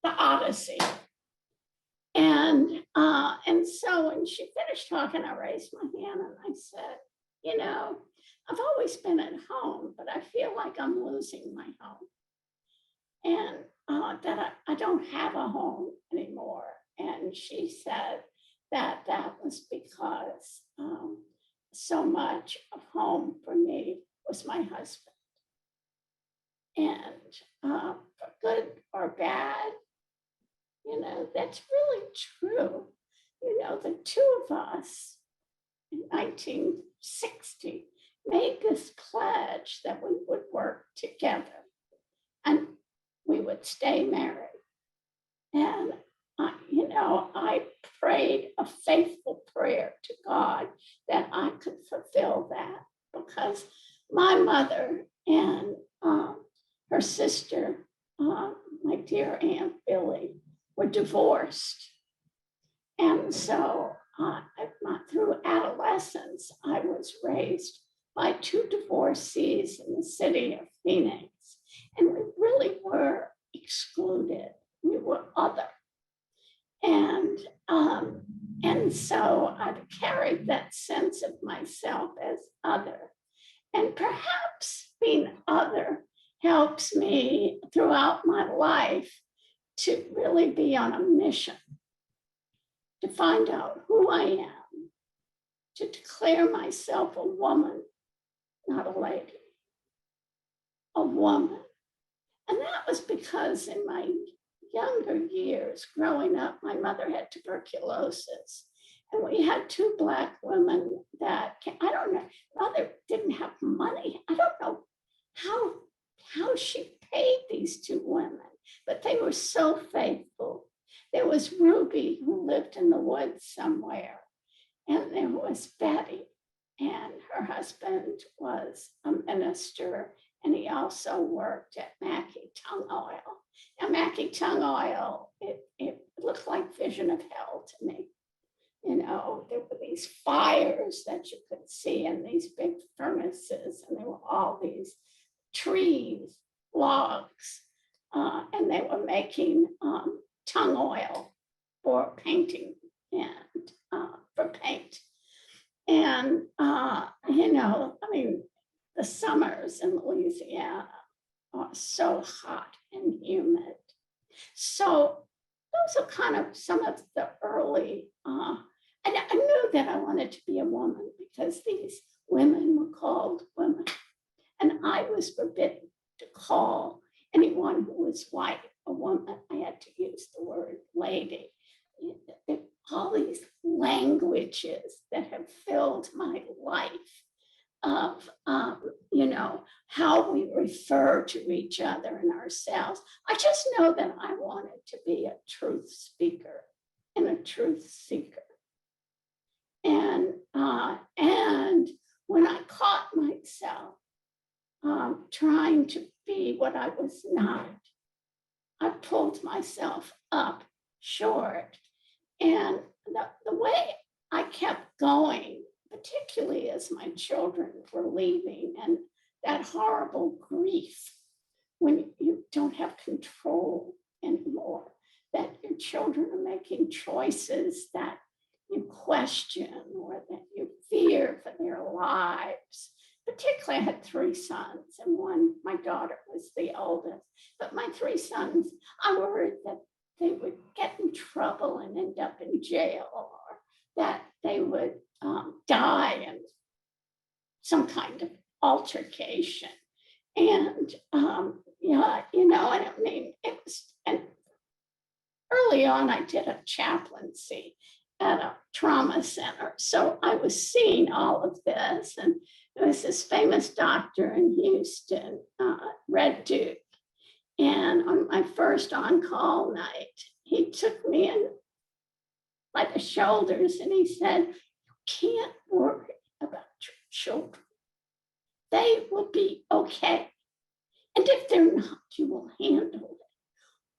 Odyssey. And so when she finished talking, I raised my hand and I said, I've always been at home, but I feel like I'm losing my home. And that I don't have a home anymore. And she said that was because so much of home for me was my husband. And for good or bad, that's really true. The two of us in 1960 made this pledge that we would work together and we would stay married. And, I prayed a faithful prayer to God that I could fulfill that, because my mother and her sister, my dear Aunt Billy, were divorced. And so through adolescence, I was raised by two divorcees in the city of Phoenix. And we really were excluded. We were other. And so I've carried that sense of myself as other. And perhaps being other helps me throughout my life to really be on a mission, to find out who I am, to declare myself a woman, not a lady, a woman. And that was because in my younger years, growing up, my mother had tuberculosis. And we had two Black women that, I don't know, mother didn't have money. I don't know how she paid these two women, but they were so faithful. There was Ruby, who lived in the woods somewhere, and there was Betty, and her husband was a minister, and he also worked at Mackey Tongue Oil. Now, Mackey Tongue Oil, it looked like Vision of Hell to me. You know, there were these fires that you could see in these big furnaces, and there were all these trees, logs, and they were making tongue oil for painting and for paint. And, you know, I mean, the summers in Louisiana are so hot and humid. So those are kind of some of the early, and I knew that I wanted to be a woman because these women were called women. And I was forbidden to call anyone who was white a woman. I had to use the word lady. All these languages that have filled my life of, you know, how we refer to each other and ourselves. I just know that I wanted to be a truth speaker and a truth seeker. And when I caught myself trying to be what I was not, I pulled myself up short. And the way I kept going, particularly as my children were leaving, and that horrible grief when you don't have control anymore, that your children are making choices that you question or that you fear for their lives. Particularly, I had three sons, and my daughter was the oldest. But my three sons, I worried that they would get in trouble and end up in jail, or that they would die in some kind of altercation. And yeah, you know, and I mean, it was, and early on, I did a chaplaincy at a trauma center. So I was seeing all of this, and there was this famous doctor in Houston, Red Duke. And on my first on-call night, he took me in by the shoulders and he said, "You can't worry about your children. They will be okay. And if they're not, you will handle it.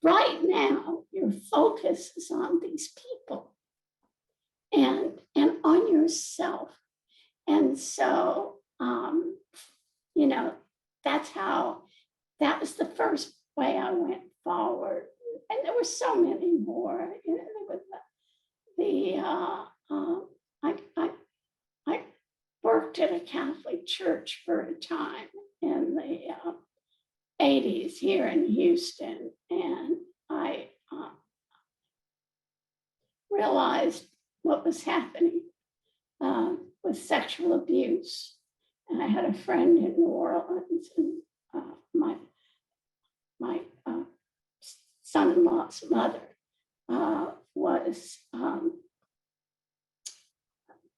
Right now, your focus is on these people and on yourself." And so, you know, that was the first way I went forward. And there were so many more. You know, there was I worked at a Catholic church for a time in the 80s here in Houston, and I realized what was happening with sexual abuse. And I had a friend in New Orleans, and my son-in-law's mother was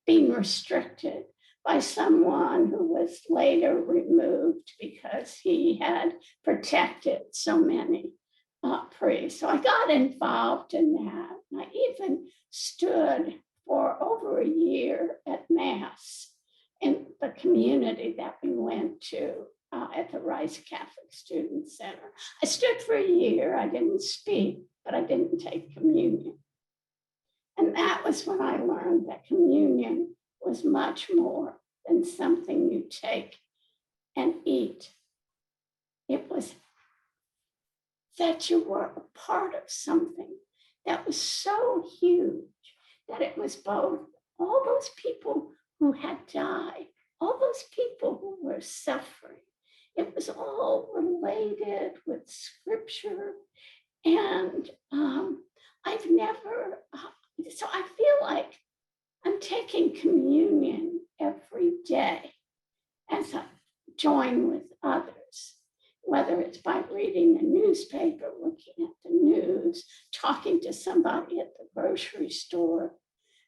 being restricted by someone who was later removed because he had protected so many priests. So I got involved in that. And I even stood for over a year at Mass in the community that we went to at the Rice Catholic Student Center. I stood for a year. I didn't speak, but I didn't take communion. And that was when I learned that communion was much more than something you take and eat. It was that you were a part of something that was so huge that it was both all those people who had died all those people who were suffering. It was all related with scripture. And I've never, so I feel like I'm taking communion every day as I join with others, whether it's by reading the newspaper, looking at the news, talking to somebody at the grocery store.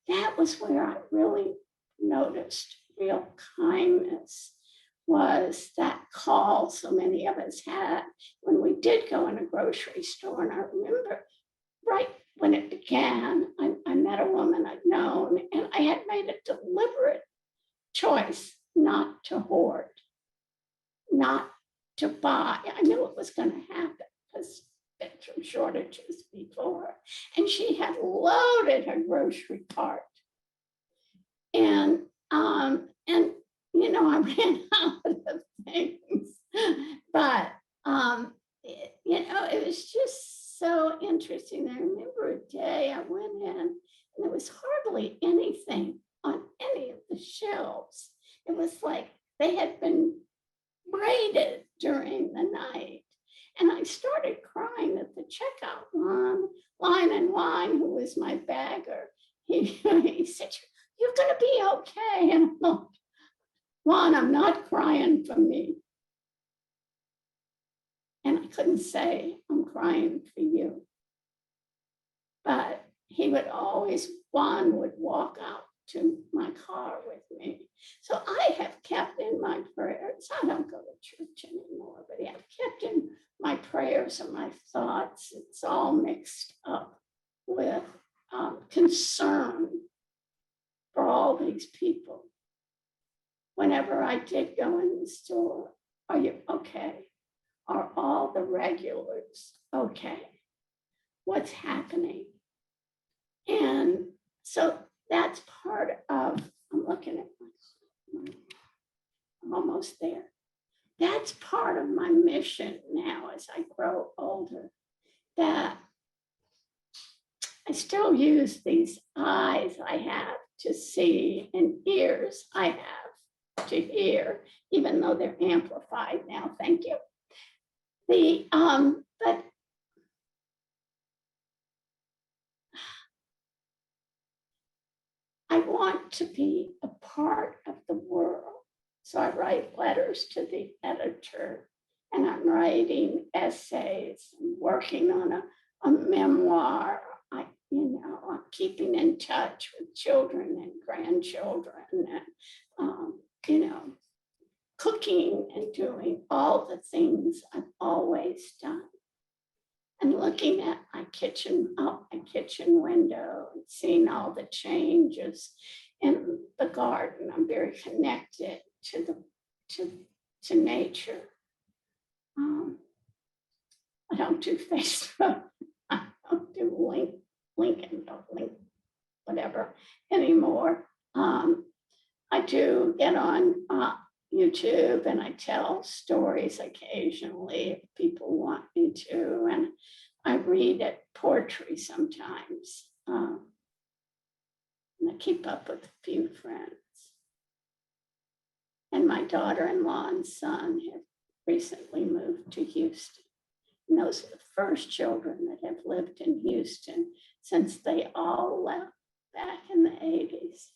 That was where I really noticed real kindness, was that call so many of us had when we did go in a grocery store. And I remember right when it began, I met a woman I'd known, and I had made a deliberate choice not to hoard, not to buy. I knew it was going to happen because there's been some shortages before. And she had loaded her grocery cart. And you know, I ran out of things, but you know, it was just so interesting. I remember a day I went in and there was hardly anything on any of the shelves. It was like they had been braided during the night. And I started crying at the checkout line, and Wine, who was my bagger, he said, "You're going to be okay." And I'm like, "Juan, I'm not crying for me." And I couldn't say, "I'm crying for you." But he would always, Juan would walk out to my car with me. So I have kept in my prayers, I don't go to church anymore, but I've kept in my prayers and my thoughts. It's all mixed up with concern for all these people. Whenever I did go in the store, "Are you okay? Are all the regulars okay? What's happening?" And so that's part of, I'm looking at my, I'm almost there. That's part of my mission now as I grow older, that I still use these eyes I have to see and ears I have to hear, even though they're amplified now. Thank you. But I want to be a part of the world. So I write letters to the editor, and I'm writing essays, and working on a memoir. I'm keeping in touch with children and grandchildren, and cooking and doing all the things I've always done. And looking at my kitchen, out my kitchen window, and seeing all the changes in the garden. I'm very connected to nature. I don't do Facebook. I don't do LinkedIn, whatever anymore. I do get on YouTube, and I tell stories occasionally if people want me to, and I read poetry sometimes. And I keep up with a few friends. And my daughter-in-law and son have recently moved to Houston. And those are the first children that have lived in Houston since they all left back in the 80s.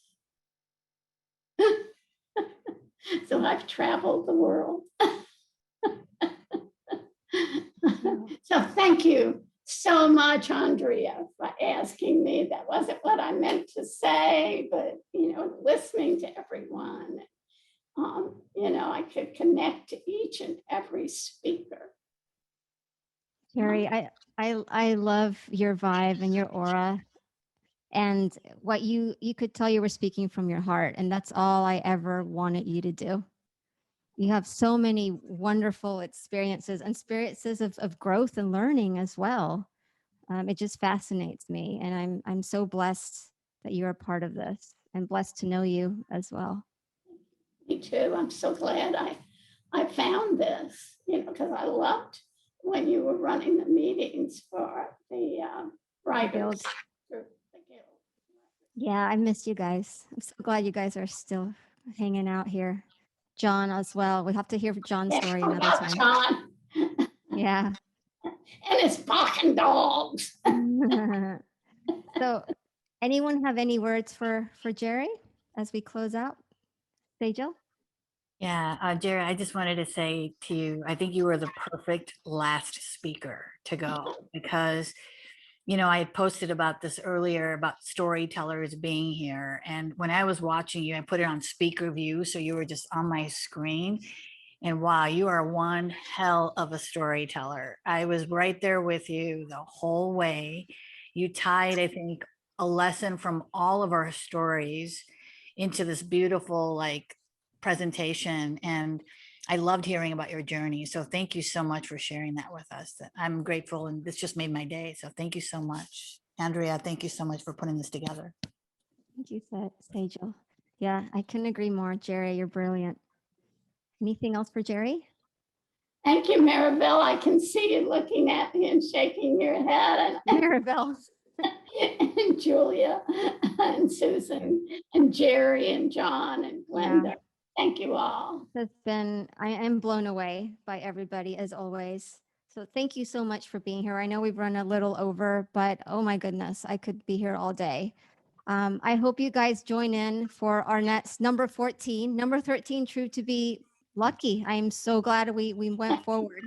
So I've traveled the world. So thank you so much, Andrea, for asking me. That wasn't what I meant to say, but listening to everyone, I could connect to each and every speaker. Jeri, I love your vibe and your aura, and what you could tell you were speaking from your heart, and that's all I ever wanted you to do. You have so many wonderful experiences and experiences of growth and learning as well. It just fascinates me, and I'm so blessed that you're a part of this, and blessed to know you as well. Me too. I'm so glad I found this, because I loved when you were running the meetings for the writers group. Yeah, I miss you guys. I'm so glad you guys are still hanging out here. John as well. We have to hear John's Yeah, story what another about time. John Yeah. and his fucking dogs. So anyone have any words for Jeri as we close out? Sejal? Yeah, Jerry, I just wanted to say to you, I think you were the perfect last speaker to go because, you know, I had posted about this earlier about storytellers being here. And when I was watching you, I put it on speaker view. So you were just on my screen. And wow, you are one hell of a storyteller. I was right there with you the whole way. You tied, I think, a lesson from all of our stories into this beautiful, like, presentation. And I loved hearing about your journey. So thank you so much for sharing that with us. I'm grateful, and this just made my day. So thank you so much. Andrea, thank you so much for putting this together. Thank you, Sejal. Yeah, I couldn't agree more. Jeri, you're brilliant. Anything else for Jeri? Thank you, Maribel. I can see you looking at me and shaking your head. And Maribel. and Julia and Susan and Jeri and John and Glenda. Yeah. Thank you all. I am blown away by everybody as always. So thank you so much for being here. I know we've run a little over, but oh my goodness, I could be here all day. I hope you guys join in for our next number 14. Number 13 proved to be lucky. I am so glad we went forward.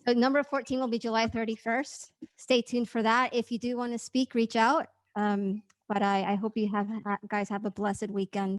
So number 14 will be July 31st. Stay tuned for that. If you do want to speak, reach out. But I hope you guys have a blessed weekend.